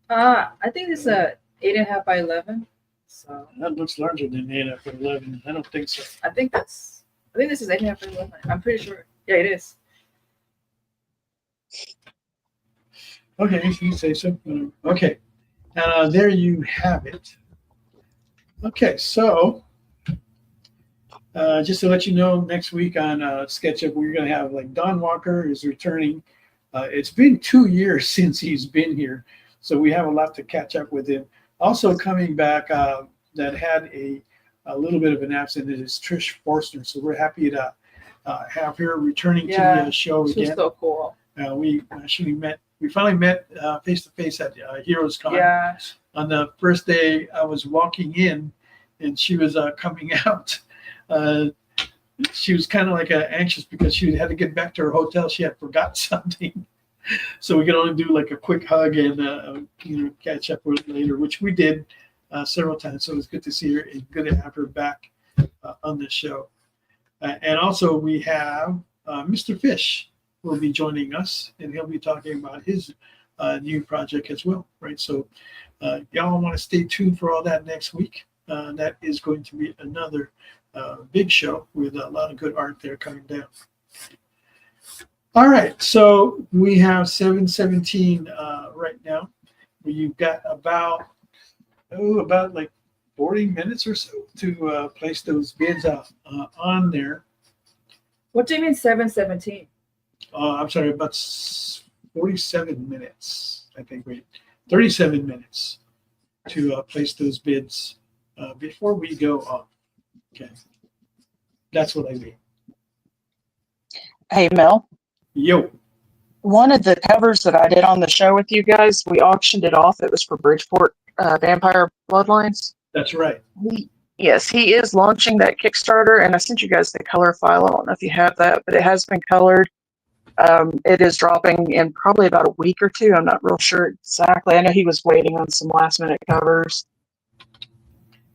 I think it's a 8.5 by 11. So That looks larger than 8 by 11. I don't think so. I think this is 8.5 by 11. I'm pretty sure. Yeah, it is. Okay, if you say so. Okay, there you have it. Okay, so just to let you know, next week on SketchUp, we're going to have Don Walker is returning. It's been 2 years since he's been here, so we have a lot to catch up with him. Also coming back that had a little bit of an absence is Trish Forstner, so we're happy to have her returning to the show again. She's so cool. We finally met face to face at Heroes Con. Yeah. On the first day, I was walking in, and she was coming out. She was kind of anxious because she had to get back to her hotel. She had forgot something, so we could only do a quick hug and catch up with her later, which we did several times. So it was good to see her and good to have her back on the show. And also we have Mr. Fish will be joining us, and he'll be talking about his new project as well, right? So y'all want to stay tuned for all that next week. That is going to be another big show with a lot of good art there coming down. All right, so we have 7:17 right now. You've got about 40 minutes or so to place those bids on there. What do you mean 7:17? I'm sorry, about 47 minutes, I think. Wait, 37 minutes to place those bids before we go on. Okay, that's what I mean. Hey, Mel. Yo. One of the covers that I did on the show with you guys, we auctioned it off. It was for Bridgeport Vampire Bloodlines. That's right. Yes, he is launching that Kickstarter, and I sent you guys the color file. I don't know if you have that, but it has been colored. It is dropping in probably about a week or two. I'm not real sure exactly. I know he was waiting on some last-minute covers.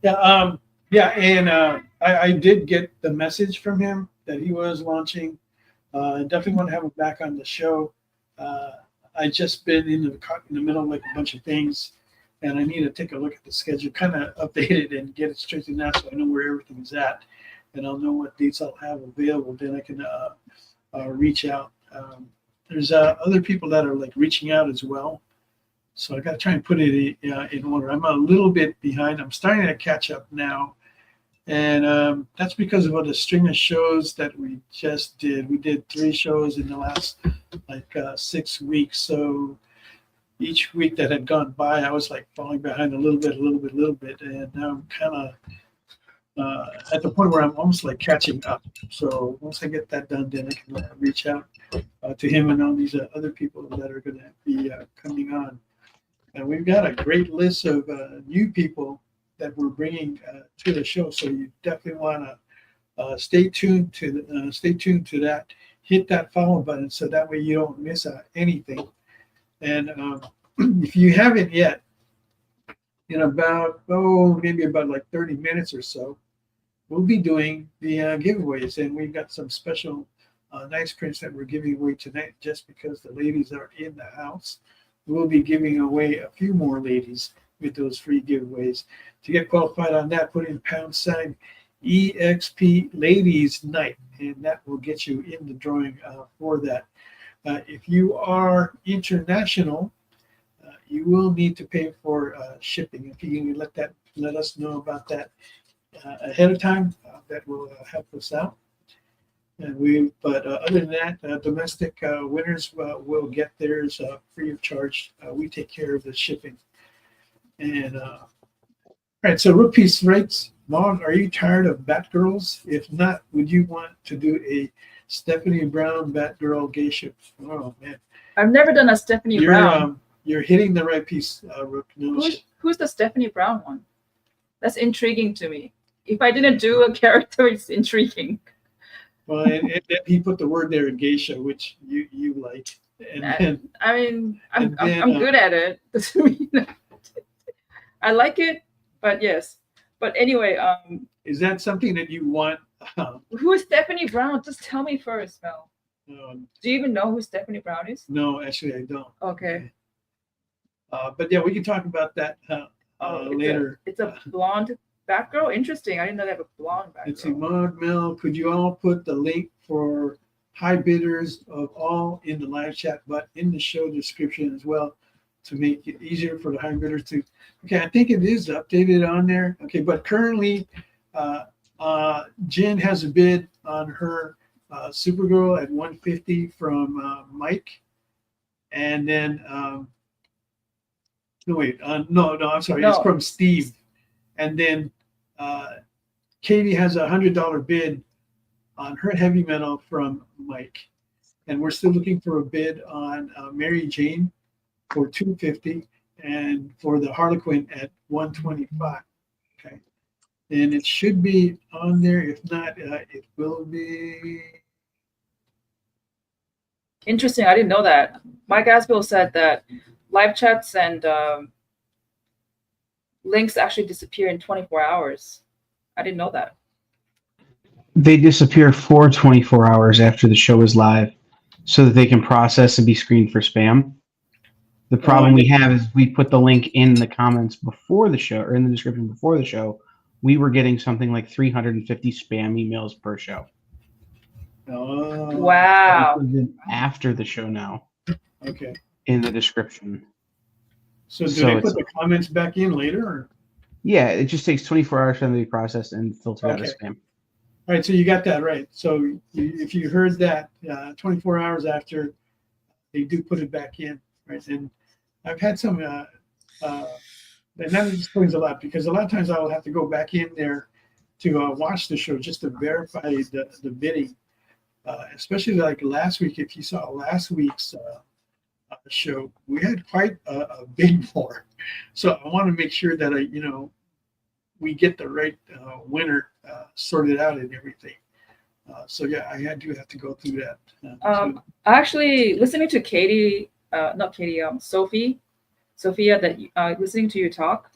Yeah, and I did get the message from him that he was launching. I definitely want to have him back on the show. I just been in the middle of a bunch of things, and I need to take a look at the schedule, kind of update it and get it straightened out so I know where everything's at, and I'll know what dates I'll have available. Then I can reach out. There's other people that are like reaching out as well. So I got to try and put it in order. I'm a little bit behind. I'm starting to catch up now. And that's because of the string of shows that we just did. We did 3 shows in the last 6 weeks. So each week that had gone by, I was like falling behind a little bit. And now I'm kind of at the point where I'm almost like catching up. So once I get that done, then I can reach out to him and all these other people that are going to be coming on. And we've got a great list of new people that we're bringing to the show. So you definitely want to stay tuned to that. Hit that follow button so that way you don't miss anything. And if you haven't yet, in about maybe about like 30 minutes or so, we'll be doing the giveaways, and we've got some special nice prints that we're giving away tonight just because the ladies are in the house. We'll be giving away a few more ladies with those free giveaways. To get qualified on that, put in # EXP Ladies Night, and that will get you in the drawing for that. If you are international, you will need to pay for shipping. If you can let us know about that ahead of time, that will help us out. But other than that, domestic winners will get theirs free of charge. We take care of the shipping. And all right, so rookies rates. Mog, are you tired of Batgirls? If not, would you want to do a Stephanie Brown Batgirl geisha? Oh man, I've never done a Stephanie Brown. You're hitting the right piece, Rook. No, Who's the Stephanie Brown one? That's intriguing to me. If I didn't do a character, it's intriguing. Well, and he put the word there, geisha, which you like. And I'm good at it. Doesn't mean I like it, but yes. But anyway, is that something that you want? Who is Stephanie Brown? Just tell me first, Mel. Do you even know who Stephanie Brown is? No, actually, I don't. Okay. But yeah, we can talk about that later. It's a blonde Batgirl. Interesting. I didn't know they have a blonde Batgirl. Let's see, Mog, Mel, could you all put the link for high bidders of all in the live chat, but in the show description as well, to make it easier for the high bidders to. Okay, I think it is updated on there. Okay, but currently, Jen has a bid on her Supergirl at 150 from Mike, and then I'm sorry, it's from Steve, and then Katie has a $100 bid on her heavy metal from Mike, and we're still looking for a bid on Mary Jane for 250 and for the Harlequin at 125. Okay, and it should be on there. If not, it will be. Interesting. I didn't know that. Mike Aspel said that live chats and links actually disappear in 24 hours. I didn't know that. They disappear for 24 hours after the show is live so that they can process and be screened for spam. The problem we have is we put the link in the comments before the show or in the description before the show. We were getting something like 350 spam emails per show. Oh, wow. After the show now. Okay. In the description. So they put the comments back in later? Or? Yeah, it just takes 24 hours for them to be processed and filtered out as spam. All right, so you got that right. So if you heard that, 24 hours after, they do put it back in, right? And I've had some, and that explains a lot because a lot of times I will have to go back in there to watch the show just to verify the bidding, especially like last week. If you saw last week's show, we had quite a bid for. So I want to make sure that we get the right winner sorted out and everything. So yeah, I do have to go through that. Actually, listening to Sophia, that listening to you talk,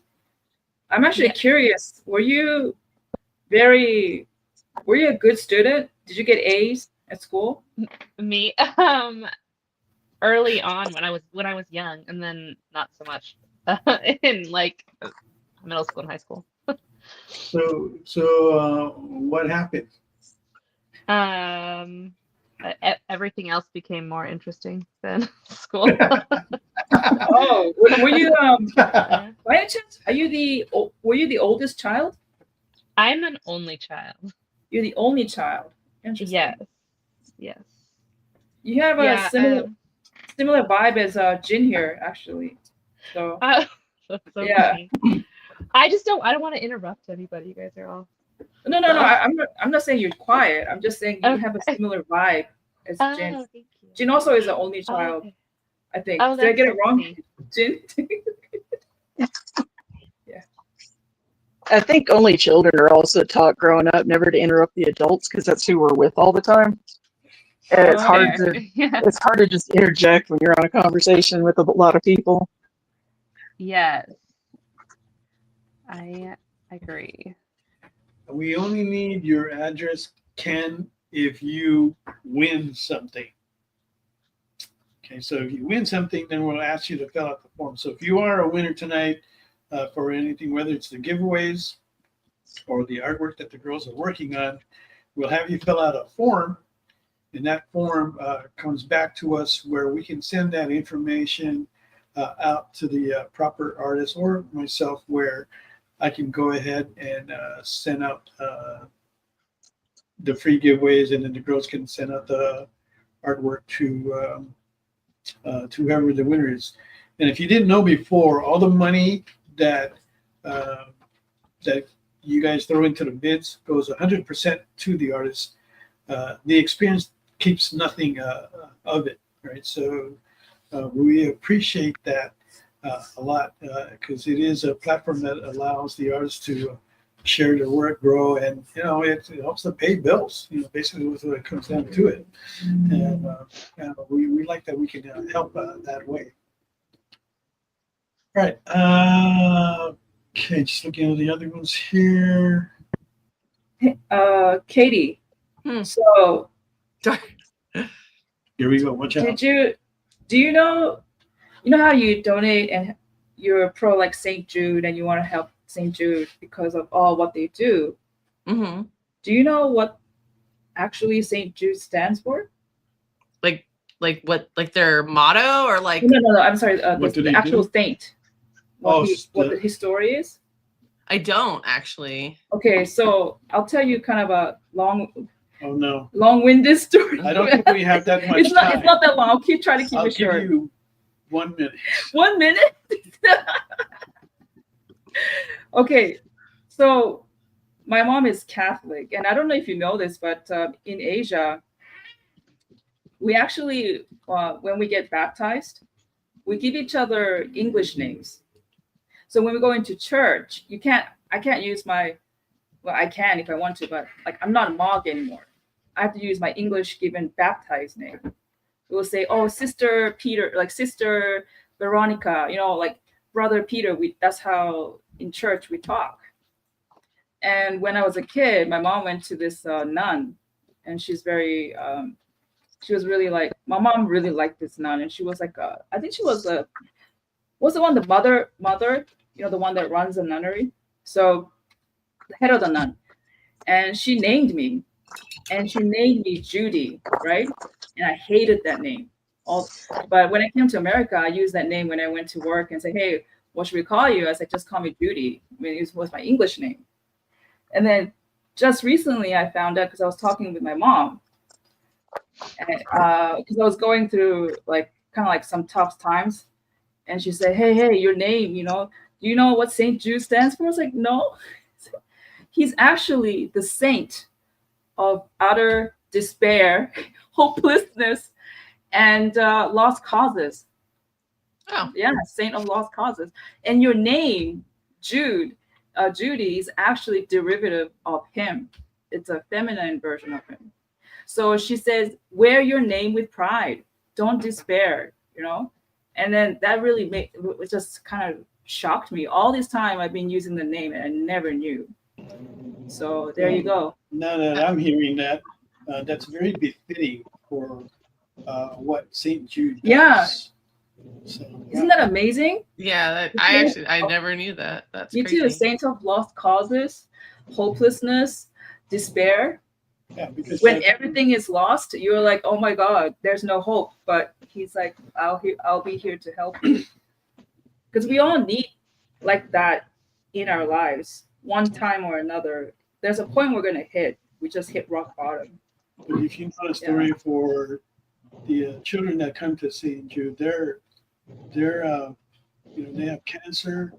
I'm actually curious. Were you a good student? Did you get A's at school? Me, early on when I was young, and then not so much in like middle school and high school. So what happened? everything else became more interesting than school. Oh, were you Yeah. by any chance? Were you the oldest child? I'm an only child. You're the only child. Interesting. Yes. Yes. You have a Yeah. similar vibe as Jin here, actually. So That's so yeah. funny. I don't want to interrupt anybody. You guys are all. No. I'm not saying you're quiet. I'm just saying you have a similar vibe as Jin. Oh, thank you. Jin also is the only child, Okay. I think. Oh, Did I that's get it so wrong, funny. Jin? I think only children are also taught growing up never to interrupt the adults because that's who we're with all the time. And it's hard Yeah. to just interject when you're on a conversation with a lot of people. Yes. I agree. We only need your address, Ken, if you win something. Okay, so if you win something, then we'll ask you to fill out the form. So if you are a winner tonight for anything, whether it's the giveaways or the artwork that the girls are working on, we'll have you fill out a form. And that form comes back to us where we can send that information out to the proper artist or myself, where I can go ahead and send out the free giveaways, and then the girls can send out the artwork to whoever the winner is. And if you didn't know before, all the money that that you guys throw into the bids goes 100% to the artist. The experience keeps nothing of it, right? So we appreciate that a lot because it is a platform that allows the artists to share their work, grow, and it helps them pay bills. Basically, with what it comes down to it, and we like that we can help that way. All right. Okay, just looking at the other ones here. Katie. So Here we go. Watch out. do you know how you donate and you're pro like St. Jude and you want to help St. Jude because of all what they do? Mm-hmm. Do you know what actually St. Jude stands for? Like what? Like their motto or like? No. I'm sorry. What do the they actual do? saint. What his story is? I don't actually. Okay, so I'll tell you kind of a Oh no. long-winded story. I don't think we have that much It's not. time. It's not that long. I'll keep trying to keep I'll it short. give you 1 minute. 1 minute. Okay, so my mom is Catholic, and I don't know if you know this, but in Asia, we actually, when we get baptized, we give each other English names. So when we go into church, I can't use I can if I want to, but like I'm not a Mog anymore. I have to use my English given baptized name. It will say, oh, Sister Peter, like Sister Veronica, like Brother Peter. That's how in church we talk. And when I was a kid, my mom went to this nun, and she's very, she was really like, my mom really liked this nun, and she was like, I think she was the one, the mother, the one that runs the nunnery. So the head of the nun, and she named me Judy, right? And I hated that name. But when I came to America, I used that name when I went to work and said, hey, what should we call you? I said, just call me Judy. I mean, it was my English name. And then just recently I found out, because I was talking with my mom, because I was going through like kind of like some tough times. And she said, hey, your name, do you know what St. Jude stands for? I was like, no. He's actually the saint of utter despair, hopelessness, and lost causes. Oh. Yeah, saint of lost causes. And your name, Judy, is actually derivative of him. It's a feminine version of him. So she says, wear your name with pride. Don't despair, And then that really just kind of shocked me. All this time I've been using the name and I never knew. So there you go. Now that I'm hearing that, that's very befitting for what St. Jude does. Yeah. So, Isn't that amazing? Yeah, I never knew that. That's Me crazy. too. Saint of lost causes, hopelessness, despair. Yeah, because When everything is lost, you're like, oh my God, there's no hope. But he's like, I'll be here to help you. Because we all need like that in our lives, one time or another. There's a point we're gonna hit. We just hit rock bottom. but if you know a story for the children that come to St. Jude, they're they have cancer.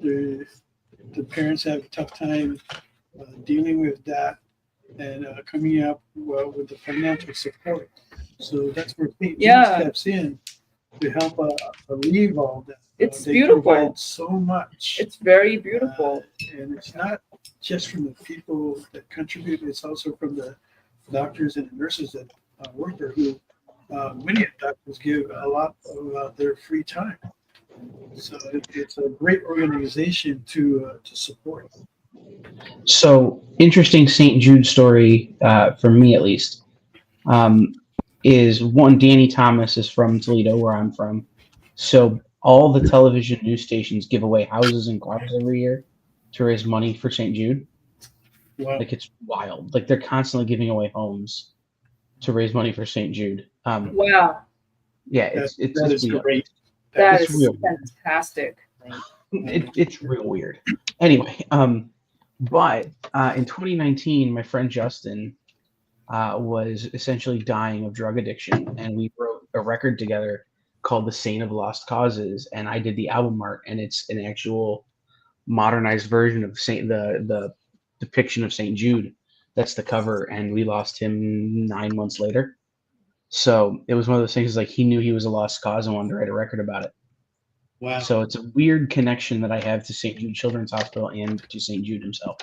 The parents have a tough time dealing with that and coming up with the financial support. So that's where St. Jude steps in to help alleviate all that. It's They beautiful. provide so much. It's very beautiful. And it's not just from the people that contribute, it's also from the doctors and nurses that work there who many doctors give a lot of their free time. So it's a great organization to support. So interesting St. Jude story for me at least is one. Danny Thomas is from Toledo, where I'm from. So all the television news stations give away houses and cars every year to raise money for St. Jude. Wow. Like it's wild. Like they're constantly giving away homes to raise money for St. Jude. Wow. Yeah, it's that is weird. great. That It's is real. fantastic. It's real weird. Anyway, but in 2019, my friend Justin was essentially dying of drug addiction, and we wrote a record together called "The Saint of Lost Causes," and I did the album art, and it's an actual modernized version of the depiction of St. Jude. That's the cover, and we lost him 9 months later. So it was one of those things like he knew he was a lost cause and wanted to write a record about it. Wow. So it's a weird connection that I have to St. Jude Children's Hospital and to St. Jude himself.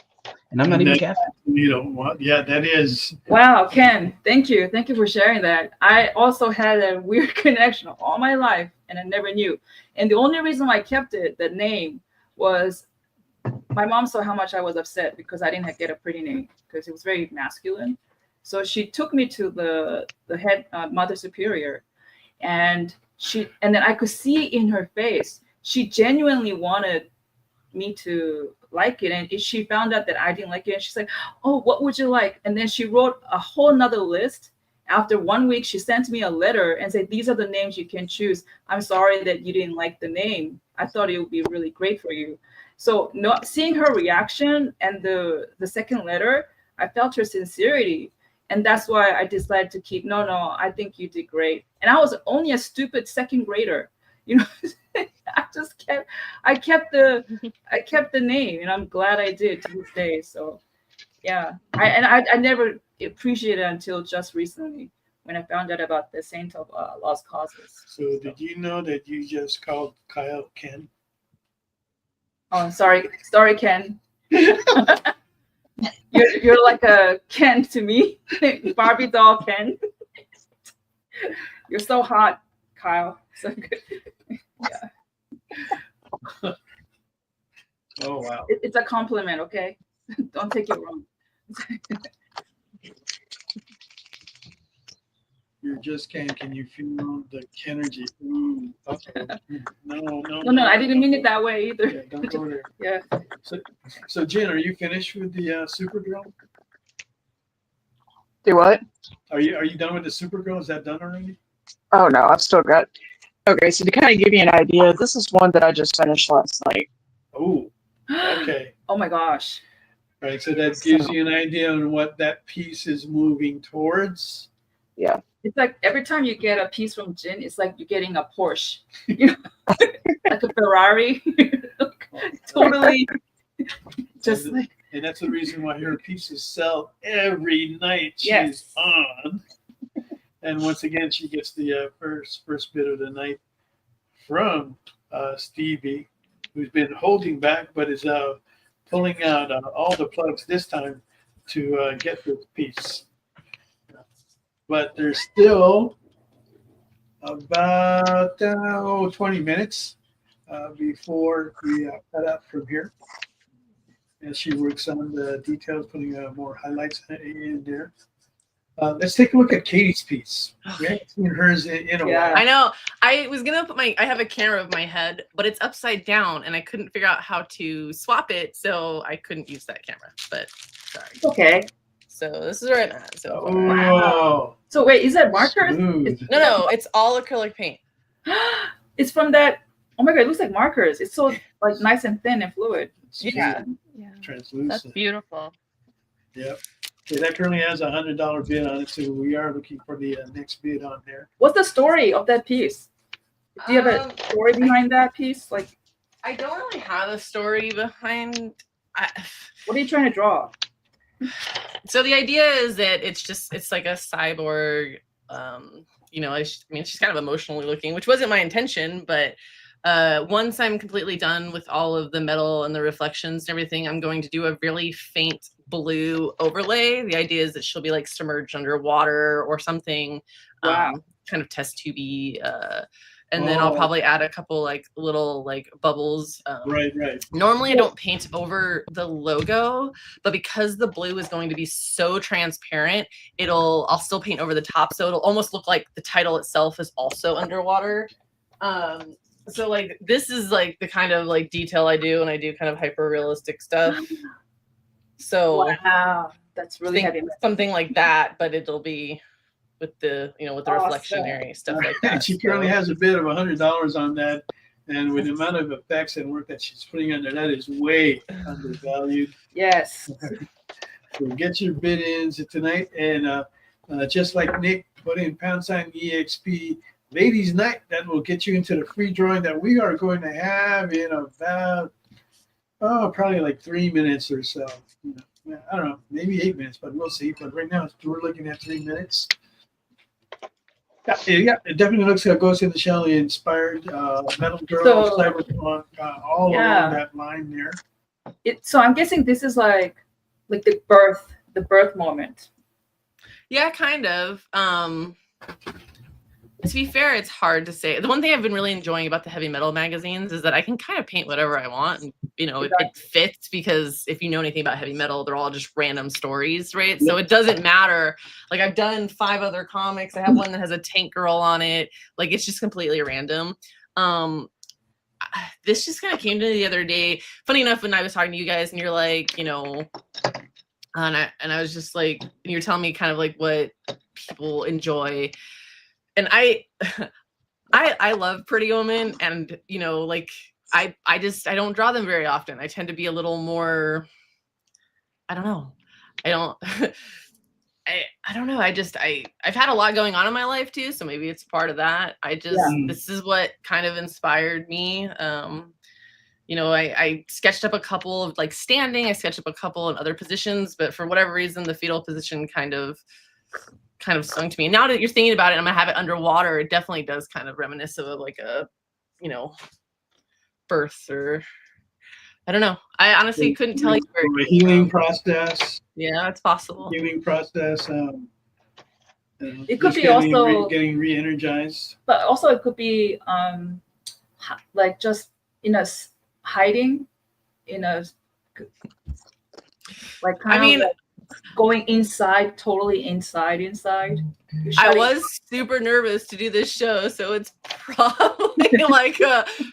And I'm not even Catholic. Yeah, that is. Wow, Ken, thank you. Thank you for sharing that. I also had a weird connection all my life and I never knew. And the only reason why I kept it, the name, was my mom saw how much I was upset because I didn't get a pretty name because it was very masculine. So she took me to the head mother superior, and then I could see in her face she genuinely wanted me to like it, and she found out that I didn't like it, and she's like, "Oh, what would you like?" And then she wrote a whole nother list. After 1 week, she sent me a letter and said, "These are the names you can choose. I'm sorry that you didn't like the name. I thought it would be really great for you." So, seeing her reaction and the second letter, I felt her sincerity. And that's why I decided to keep, no, I think you did great. And I was only a stupid second grader. I kept the name, and I'm glad I did to this day. So yeah, I never appreciated it until just recently when I found out about the Saint of Lost Causes. So did you know that you just called Kyle Ken? Oh, sorry, Ken. You're like a Ken to me, Barbie doll Ken. You're so hot, Kyle. So good. Yeah. Oh wow. It's a compliment, okay? Don't take it wrong. You're just Ken. Can you feel the energy? Okay. No, I didn't mean it that way either. Yeah, don't go there. Yeah. So Jen, are you finished with the Supergirl? Do what? Are you done with the Supergirl? Is that done already? Oh no, I've still got. Okay, so to kind of give you an idea, this is one that I just finished last night. Oh, okay. Oh my gosh. All right, so that gives you an idea on what that piece is moving towards. Yeah. It's like every time you get a piece from Jin, it's like you're getting a Porsche, like a Ferrari. Totally. Just like. And that's the reason why her pieces sell every night she's Yes. on. And once again, she gets the first bit of the night from Stevie, who's been holding back, but is pulling out all the plugs this time to get this piece. But there's still about 20 minutes before we cut out from here. And she works on the details, putting more highlights in there. Let's take a look at Katie's piece. We haven't seen hers in a while. I know. I was gonna I have a camera of my head, but it's upside down, and I couldn't figure out how to swap it, so I couldn't use that camera. But sorry. Okay. So this is where I'm at. So far. Oh, So wait, is that markers? smooth. No, it's all acrylic paint. It's from that. Oh my god, it looks like markers. It's so like nice and thin and fluid. Yeah. Yeah. That's Translucent. beautiful. Yep. Okay, that currently has $100 bid on it, so we are looking for the next bid on there. What's the story of that piece? Do you have a story behind that piece? Like, I don't really have a story behind. what are you trying to draw? So the idea is that it's like a cyborg. You know, I mean, she's kind of emotionally looking, which wasn't my intention, but once I'm completely done with all of the metal and the reflections and everything, I'm going to do a really faint blue overlay. The idea is that she'll be like submerged underwater or something, Wow. kind of test tubey. And then I'll probably add a couple like little like bubbles. Right. Normally I don't paint over the logo, but because the blue is going to be so transparent, I'll still paint over the top. So it'll almost look like the title itself is also underwater. So like this is like the kind of like detail I do, and I do kind of hyper realistic stuff. So Wow, that's really heavy. something like that, but it'll be with the with the reflectionary stuff like that. She currently has a bid of $100 on that, and with the amount of effects and work that she's putting under, that is way undervalued. Yes. So get your bid ins tonight, and just like Nick, put in #EXP Ladies Night. That will get you into the free drawing that we are going to have in about probably like 3 minutes or so. I don't know, maybe 8 minutes, but we'll see. But right now we're looking at 3 minutes. Yeah, it definitely looks like Ghost in the Shell inspired Metal Girl, Cyberpunk, all along that line there. So I'm guessing this is like the birth moment. Yeah, kind of. To be fair, it's hard to say. The one thing I've been really enjoying about the heavy metal magazines is that I can kind of paint whatever I want, and it fits, because if you know anything about heavy metal, they're all just random stories, right? So it doesn't matter. Like, I've done 5 other comics. I have one that has a tank girl on it. Like, it's just completely random. This just kind of came to me the other day. Funny enough, when I was talking to you guys, and you're like, and I was just like, and you're telling me kind of like what people enjoy. And I love Pretty Woman, and like I don't draw them very often. I tend to be a little more, I don't know. I don't know. I've had a lot going on in my life too, so maybe it's part of that. This is what kind of inspired me. I sketched up a couple of like standing. I sketched up a couple in other positions, but for whatever reason, the fetal position kind of sung to me. And now that you're thinking about it, I'm gonna have it underwater. It definitely does kind of reminisce of like a, birth, or I don't know. I honestly couldn't tell you. A healing process. Yeah, it's possible. Healing process. It could be also getting re-energized. But also it could be like just hiding in a like kind of going inside, totally inside. I was super nervous to do this show, so it's probably like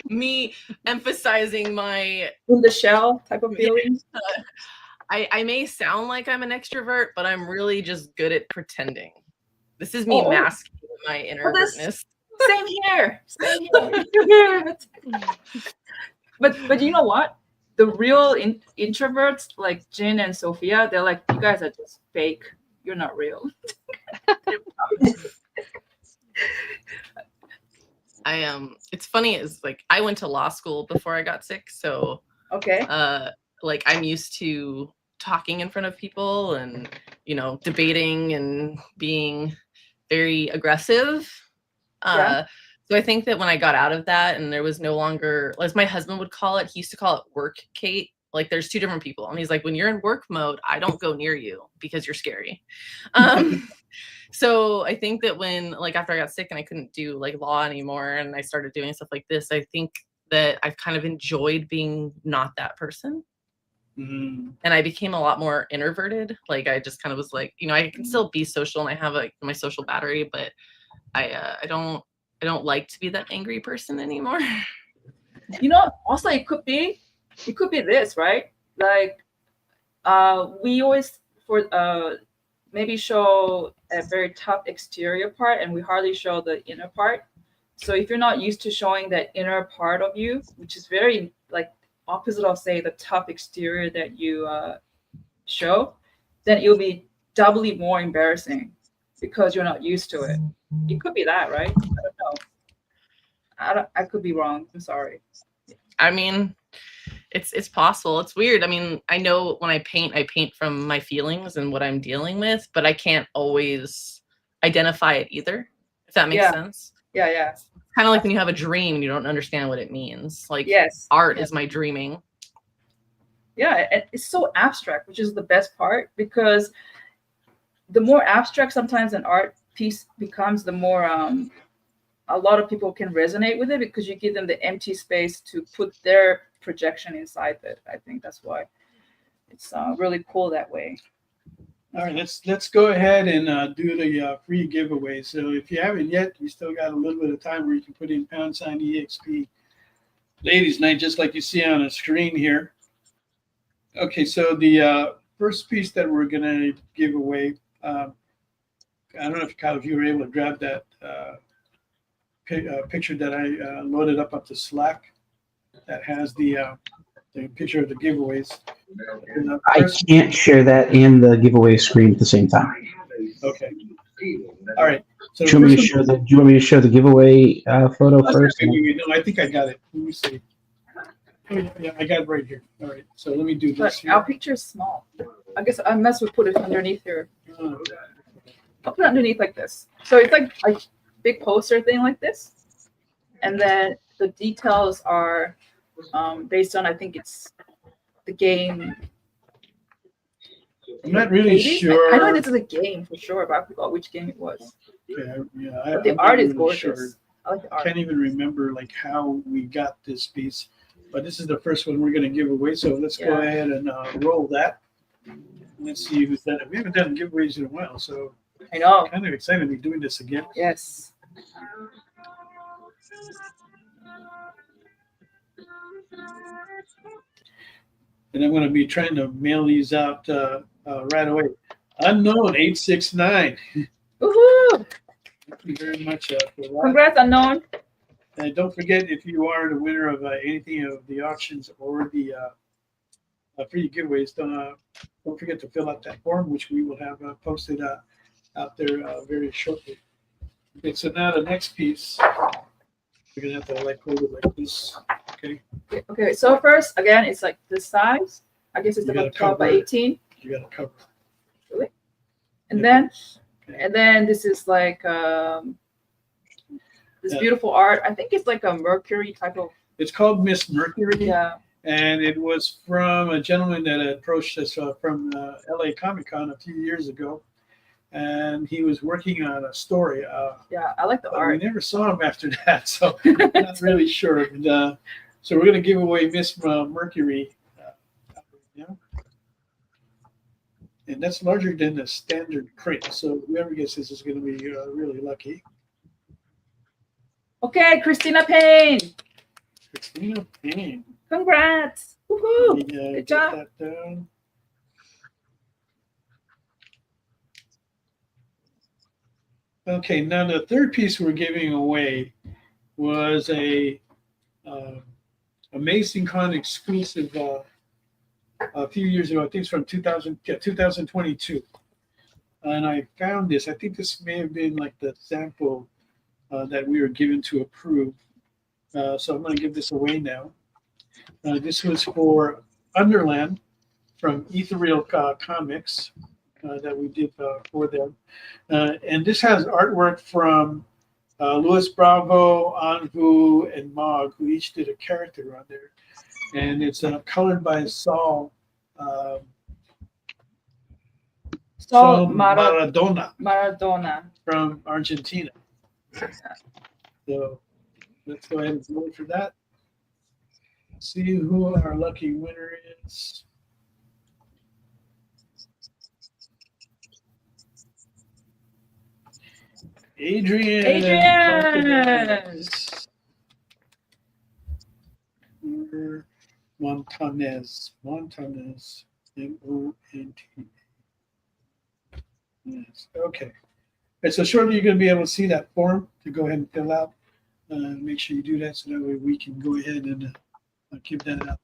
me emphasizing my in the shell type of feeling. I may sound like I'm an extrovert, but I'm really just good at pretending. This is me masking my introvertness. Same here. But you know what? The real introverts like Jin and Sophia, they're like, you guys are just fake. You're not real. It's funny, is like I went to law school before I got sick, so like I'm used to talking in front of people and debating and being very aggressive. So I think that when I got out of that, and there was no longer, as my husband would call it, he used to call it work Kate. Like, there's 2 different people. And he's like, when you're in work mode, I don't go near you because you're scary. So I think that when, like, after I got sick and I couldn't do like law anymore, and I started doing stuff like this, I think that I've kind of enjoyed being not that person. And I became a lot more introverted. Like, I just kind of was like, I can still be social, and I have like my social battery, but I don't like to be that angry person anymore. Also it could be this, right? Like we always, for maybe show a very tough exterior part, and we hardly show the inner part. So if you're not used to showing that inner part of you, which is very like opposite of say the tough exterior that you show, then it'll be doubly more embarrassing because you're not used to it. It could be that, right? I don't know. I could be wrong. I'm sorry. I mean, it's possible. It's weird. I mean, I know when I paint from my feelings and what I'm dealing with, but I can't always identify it either, if that makes Yeah. sense. Yeah. Kind of like when you have a dream and you don't understand what it means. Like Yes. art is my dreaming. Yeah, it's so abstract, which is the best part, because the more abstract sometimes an art piece becomes, the more a lot of people can resonate with it, because you give them the empty space to put their projection inside it. I think that's why it's really cool that way. All right, let's go ahead and do the free giveaway. So if you haven't yet, you still got a little bit of time where you can put in #EXP Ladies Night, just like you see on the screen here. Okay, so the first piece that we're gonna give away, I don't know if Kyle, if you were able to grab that picture that I loaded up to Slack that has the picture of the giveaways. I can't share that and the giveaway screen at the same time. Okay. All right. So Do you want me to show the giveaway photo first? No, I think I got it. Let me see. Oh, yeah, I got it right here. All right. So let me do But this. our picture is small. I guess unless we put it underneath here. Oh, I'll put it underneath like this. So it's like a big poster thing like this. And then the details are based on, I think it's the game. I'm not really Hades? sure. I know this is a game for sure, but I forgot which game it was. Okay, yeah, But the I'm art not is really gorgeous. sure. I like the art. Can't even remember like how we got this piece, but this is the first one we're going to give away. So let's go Yeah. ahead and roll that. Let's see who's done it. We haven't done giveaways in a while, so I know. kind of excited to be doing this again. Yes. And I'm going to be trying to mail these out right away. Unknown 869. Woohoo! Thank you very much for that. Congrats, Unknown. And don't forget, if you are the winner of anything of the auctions or the free giveaways, don't forget to fill out that form, which we will have posted out there very shortly. Okay, so now the next piece, we're gonna have to like hold it like this. Okay, Okay, so first, again, it's like this size. I guess it's You gotta about 12 by cover it. 18. you got to cover. And Yeah. then this is like this Yeah. beautiful art. I think it's like a Mercury type of, It's called Miss Mercury, yeah. and it was from a gentleman that approached us from LA Comic Con a few years ago, and he was working on a story. Yeah, I like the But we art. never saw him after that, so I'm not really sure. And, so we're going to give away Miss Mercury. Yeah. And that's larger than the standard print. So whoever gets this is going to be really lucky. Okay, Christina Payne. Christina Payne. Congrats. Woohoo. Let me, Good get job. that down. Okay, now the third piece we're giving away was a Amazing Con exclusive a few years ago. I think it's from 2022. And I found this. I think this may have been like the sample that we were given to approve. So I'm going to give this away now. This was for Underland from Ethereal Comics that we did for them. And this has artwork from Louis Bravo, Anvu, and Mog, who each did a character on there. And it's colored by Saul Maradona. from Argentina. So let's go ahead and vote for that. See who our lucky winner is. Adrian Montanez. M-O-N-T. Yes. Okay. And so shortly you're going to be able to see that form to go ahead and fill out. Make sure you do that so that way we can go ahead and give that out.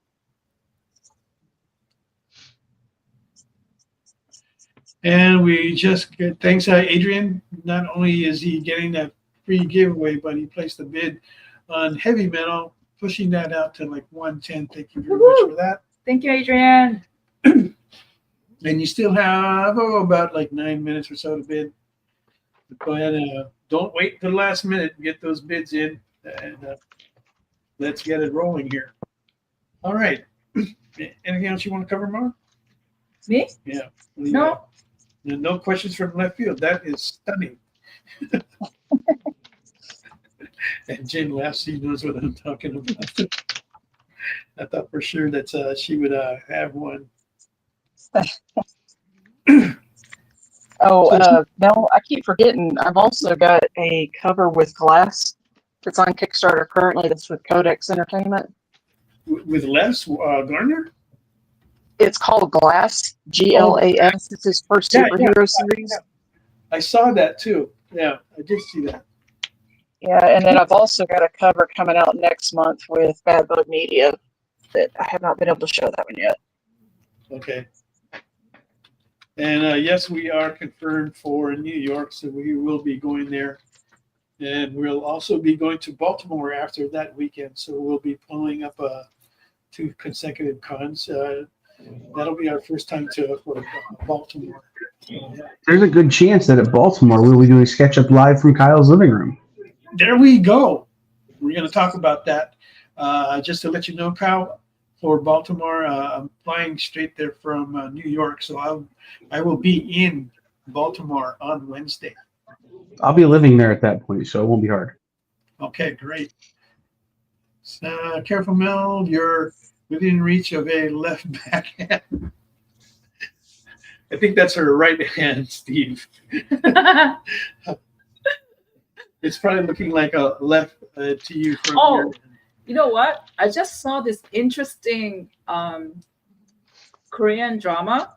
And we just get thanks, Adrian. Not only is he getting that free giveaway, but he placed a bid on heavy metal, pushing that out to like 110. Thank you very much for that. Thank you, Adrian. And you still have about like 9 minutes or so to bid. Go ahead and don't wait till the last minute. Get those bids in, and let's get it rolling here. All right. Anything else you want to cover, Mark? Me? Yeah. No. No questions from left field. That is stunning. And Jen laughs. She knows what I'm talking about. I thought for sure that she would have one. No, I keep forgetting. I've also got a cover with glass that's on Kickstarter currently. That's with Codex Entertainment. With Les Garner? It's called Glass, Glas. It's his first superhero series. I saw that too. Yeah, I did see that. Yeah, and then I've also got a cover coming out next month with Bad Bug Media that I have not been able to show that one yet. Okay. And yes, we are confirmed for New York, so we will be going there. And we'll also be going to Baltimore after that weekend. So we'll be pulling up 2 consecutive cons. That'll be our first time for Baltimore. There's a good chance that at Baltimore we'll be doing SketchUp live from Kyle's living room. There we go. We're going to talk about that. Just to let you know, Kyle, for Baltimore, I'm flying straight there from New York. So I will be in Baltimore on Wednesday. I'll be living there at that point, so it won't be hard. Okay, great. So, careful, Mel. You're within reach of a left backhand. I think that's her right hand, Steve. It's probably looking like a left to you from here. You know what? I just saw this interesting Korean drama,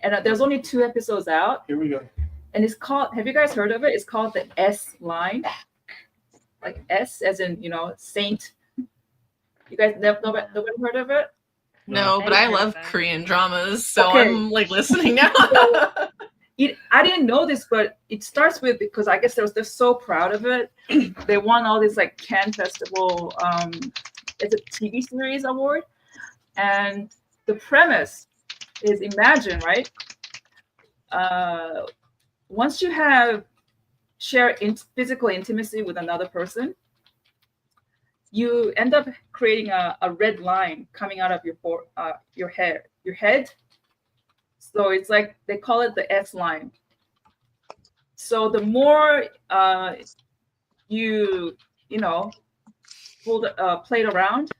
and there's only 2 episodes out. Here we go. And it's called, have you guys heard of it? It's called the S Line. Like S as in, saint. You guys nobody heard of it? No, but I love Korean dramas, so Okay. I'm like listening now. I didn't know this, but it starts with, because I guess they're so proud of it. They won all this like Cannes Festival, it's a TV series award. And the premise is, imagine, right? Once you have shared physical intimacy with another person, you end up creating a red line coming out of your head. So it's like they call it the S line. So the more you played around,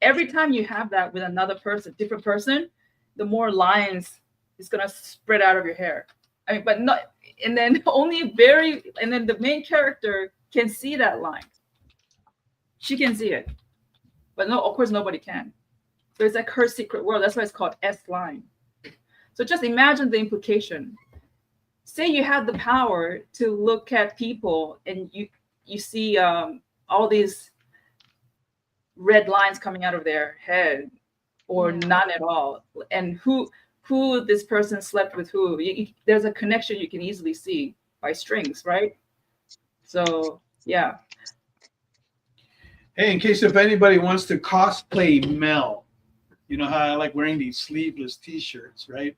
every time you have that with another person, different person, the more lines is gonna spread out of your hair. I mean, but not, and then and then the main character can see that line. She can see it, but no, of course nobody can. So it's like her secret world. That's why it's called S line. So just imagine the implication. Say you have the power to look at people and you see all these red lines coming out of their head, or none at all, and who this person slept with who. There's a connection you can easily see by strings, right? So yeah. Hey, in case if anybody wants to cosplay Mel, you know how I like wearing these sleeveless T-shirts, right?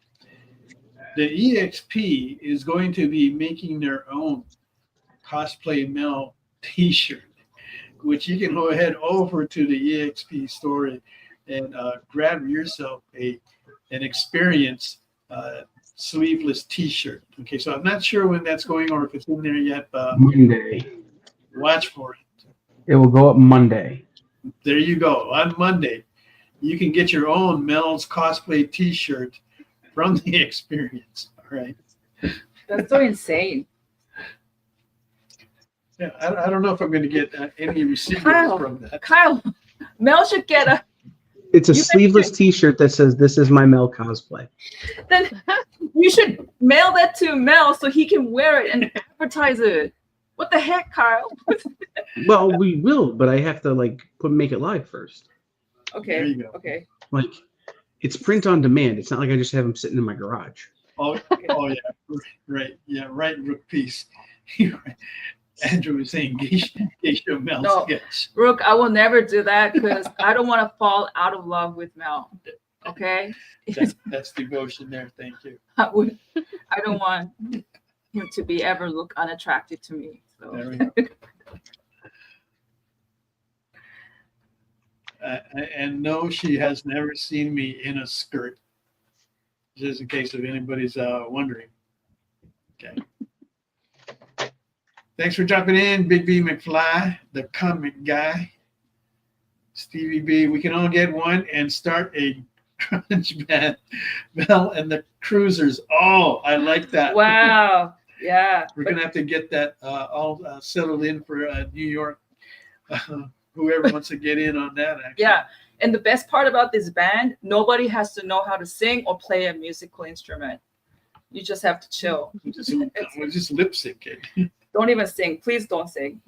The EXP is going to be making their own cosplay Mel T-shirt, which you can go ahead over to the EXP store and grab yourself an experience sleeveless T-shirt. Okay, so I'm not sure when that's going or if it's in there yet. Monday. Watch for it. It will go up Monday. There you go. On Monday, you can get your own Mel's cosplay T-shirt from the experience. All right. That's so insane. Yeah, I don't know if I'm going to get any receipts from that. Kyle, Mel should get a. It's a You sleeveless T-shirt that says, "This is my Mel cosplay." Then You should mail that to Mel so he can wear it and advertise it. What the heck, Kyle? Well, we will, but I have to make it live first. Okay. There you go. Okay. Like, it's print on demand. It's not like I just have them sitting in my garage. Oh, yeah, right. Yeah, right, Rook Peace. Andrew was saying Geisha Mel No. sketch. Brooke, I will never do that because I don't want to fall out of love with Mel. Okay? That's devotion there. Thank you. I don't want him to be ever look unattractive to me. So There we go. And no, she has never seen me in a skirt. Just in case if anybody's wondering. Okay. Thanks for jumping in, Big B McFly, the comic guy. Stevie B, we can all get one and start a grunge band. Mel and the Cruisers. Oh, I like that. wow. Yeah. We're going to have to get that all settled in for New York. Whoever wants to get in on that, actually. Yeah. And the best part about this band, nobody has to know how to sing or play a musical instrument. You just have to chill. We'll just lip sync it. Don't even sing. Please don't sing.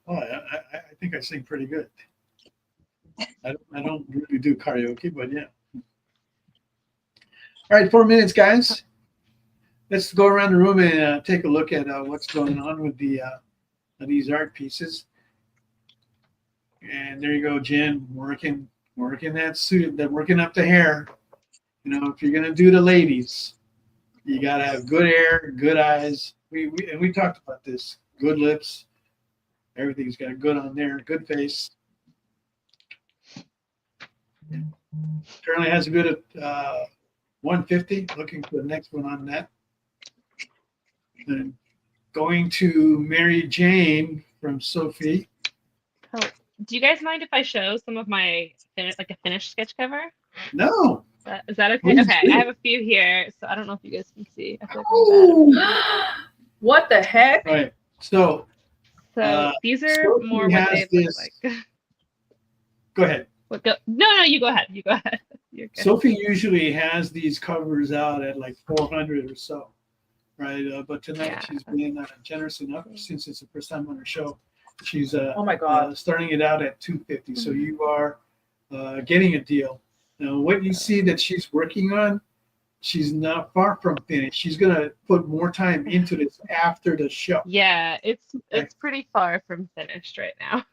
Oh, I think I sing pretty good. I don't really do karaoke, but yeah. All right, 4 minutes, guys. Let's go around the room and take a look at what's going on with these art pieces. And there you go, Jen, working that suit, working up the hair. You know, if you're gonna do the ladies, you gotta have good hair, good eyes. We talked about this. Good lips, everything's got good on there, good face. Currently has a bid of 150. Looking for the next one on that. And going to Mary Jane from Sophia. Oh, do you guys mind if I show some of my a finished sketch cover? No. Is that okay? Please Okay, do. I have a few here, so I don't know if you guys can see. I feel like I'm bad. What the heck? Right. So So these are Sophie more what has they look this- like. go ahead. No, you go ahead. You go ahead. You're good. Sophie usually has these covers out at like 400 or so, right? But tonight Yeah. she's been generous enough since it's the first time on her show. She's Oh my God. starting it out at 250. So you are getting a deal. Now, what you see that she's working on, she's not far from finished. She's gonna put more time into this after the show. Yeah, it's pretty far from finished right now.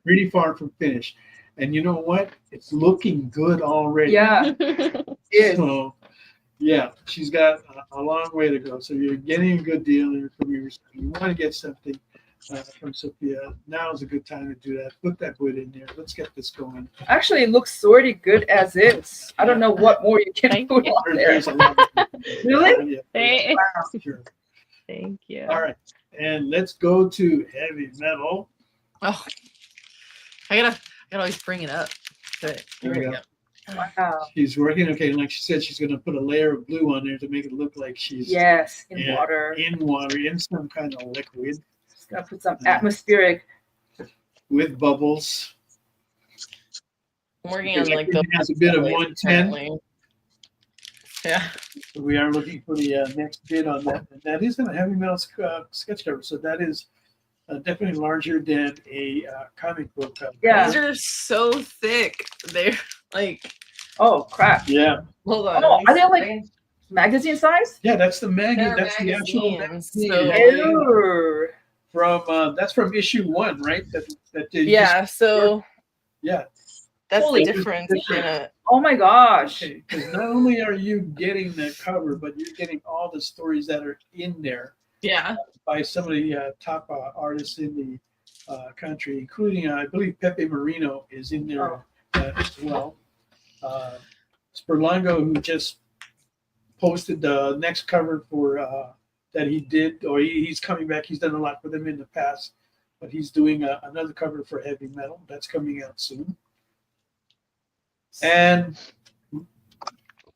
Really far from finished. And you know what? It's looking good already. Yeah. So, yeah, she's got a long way to go. So you're getting a good deal here from your. You want to get something from Sophia. Now is a good time to do that. Put that wood in there. Let's get this going. Actually, it looks sorty good as is. I don't know what more you can Thank put you. on there. There's a lot of- Really? Thank- Sure. Thank you. All right, and let's go to heavy metal. Oh, I gotta always bring it up. Good. There we go. Wow. She's working. Okay, like she said, she's going to put a layer of blue on there to make it look like she's Yes, in Yeah. water. in water, in some kind of liquid Just gotta put some atmospheric. with bubbles. I'm working on like It has a bit of 110. currently. Yeah. So we are looking for the next bid on that. And that is a heavy metal sketch cover. So that is definitely larger than a comic book cover. Yeah. These are so thick. They're like, Oh crap! Yeah. hold on. Oh, are they like magazine size? Yeah, that's the They're that's the actual magazines, magazine. so- Ew. From that's from issue 1, right? That they Yeah, so yeah. that's Holy the difference in it. Oh my gosh! Okay, because not only are you getting the cover, but you're getting all the stories that are in there Yeah. by some of the top artists in the country, including I believe Pepe Marino is in there as well. Sperlongo, who just posted the next cover for that he did, or he's coming back. He's done a lot for them in the past, but he's doing another cover for heavy metal that's coming out soon. And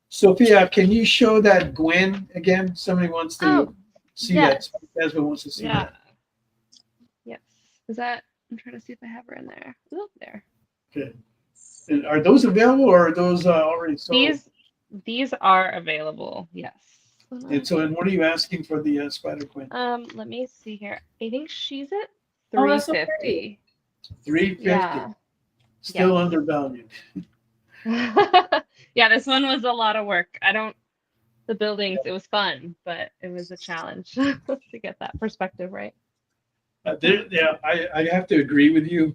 Sophia, can you show that Gwen again? Somebody wants to Oh, see yes. that. Jasmine wants to see Yeah. that. Yes. Is that? I'm trying to see if I have her in there. Oh, there. Okay. And are those available or are those already sold? These are available. Yes. And so, and what are you asking for the Spider Queen? Let me see here. I think she's at Oh, that's so 350. 350. Yeah. Still undervalued. Yeah, this one was a lot of work. The buildings, it was fun, but it was a challenge to get that perspective right. Yeah, I have to agree with you.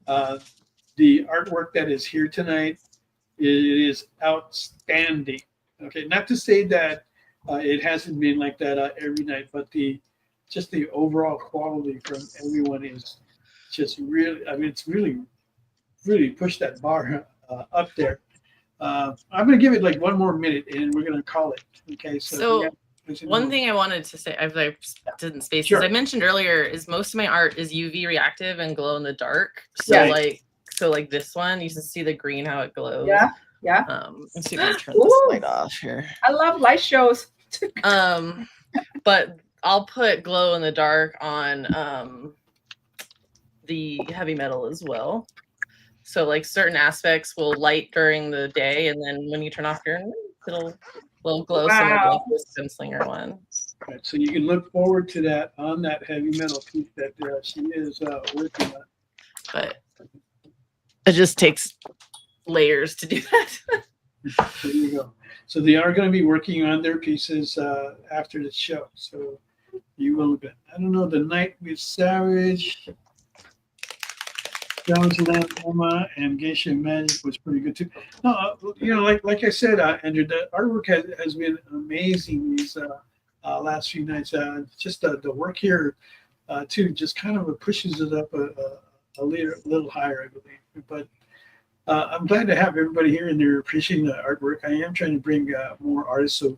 The artwork that is here tonight, it is outstanding. Okay, not to say that it hasn't been like that every night, but just the overall quality from everyone is just really. I mean, it's really pushed that bar up there. I'm going to give it like one more minute, and we're going to call it. Okay, So one thing I wanted to say, I didn't space Sure. as I mentioned earlier, is most of my art is UV reactive and glow in the dark. So Yeah. like this one, you can see the green how it glows. Yeah, yeah. Let's see if I can turn this Ooh. light off here. I love light shows. But I'll put glow in the dark on the heavy metal as well. So like certain aspects will light during the day, and then when you turn off your it'll glow similar to like this gunslinger one. Right, so you can look forward to that on that heavy metal piece that she is working on. But it just takes layers to do that. There you go. So they are going to be working on their pieces after the show. So you will get. I don't know. The Night with Savage, Jones Lantoma, and Geisha Magic was pretty good too. No, you know, like I said, Andrew, the artwork has been amazing these last few nights. Just the work here too, just kind of pushes it up a little higher, I believe. But I'm glad to have everybody here and they're appreciating the artwork. I am trying to bring more artists. So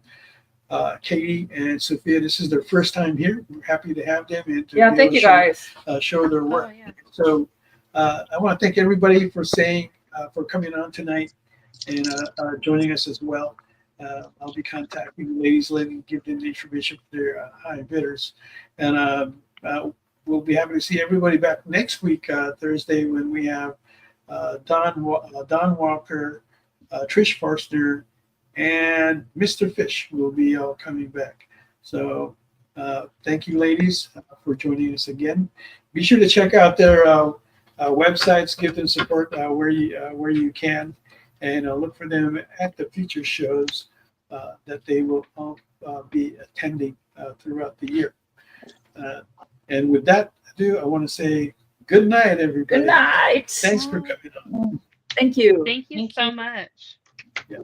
Katie and Sophia, this is their first time here. We're happy to have them and to be Thank able you to guys. show their work. Oh, yeah. So I want to thank everybody for for coming on tonight and joining us as well. I'll be contacting the ladies, letting give them the information for their high bidders, and we'll be happy to see everybody back next week, Thursday, when we have Don Walker, Trish Forster, and Mr. Fish will be all coming back. So thank you, ladies, for joining us again. Be sure to check out their websites, give them support where you can, and look for them at the future shows that they will all be attending throughout the year. And with that ado, I want to say good night, everybody. Good night. Thanks for coming on. Thank you. Thank you so much. Yeah.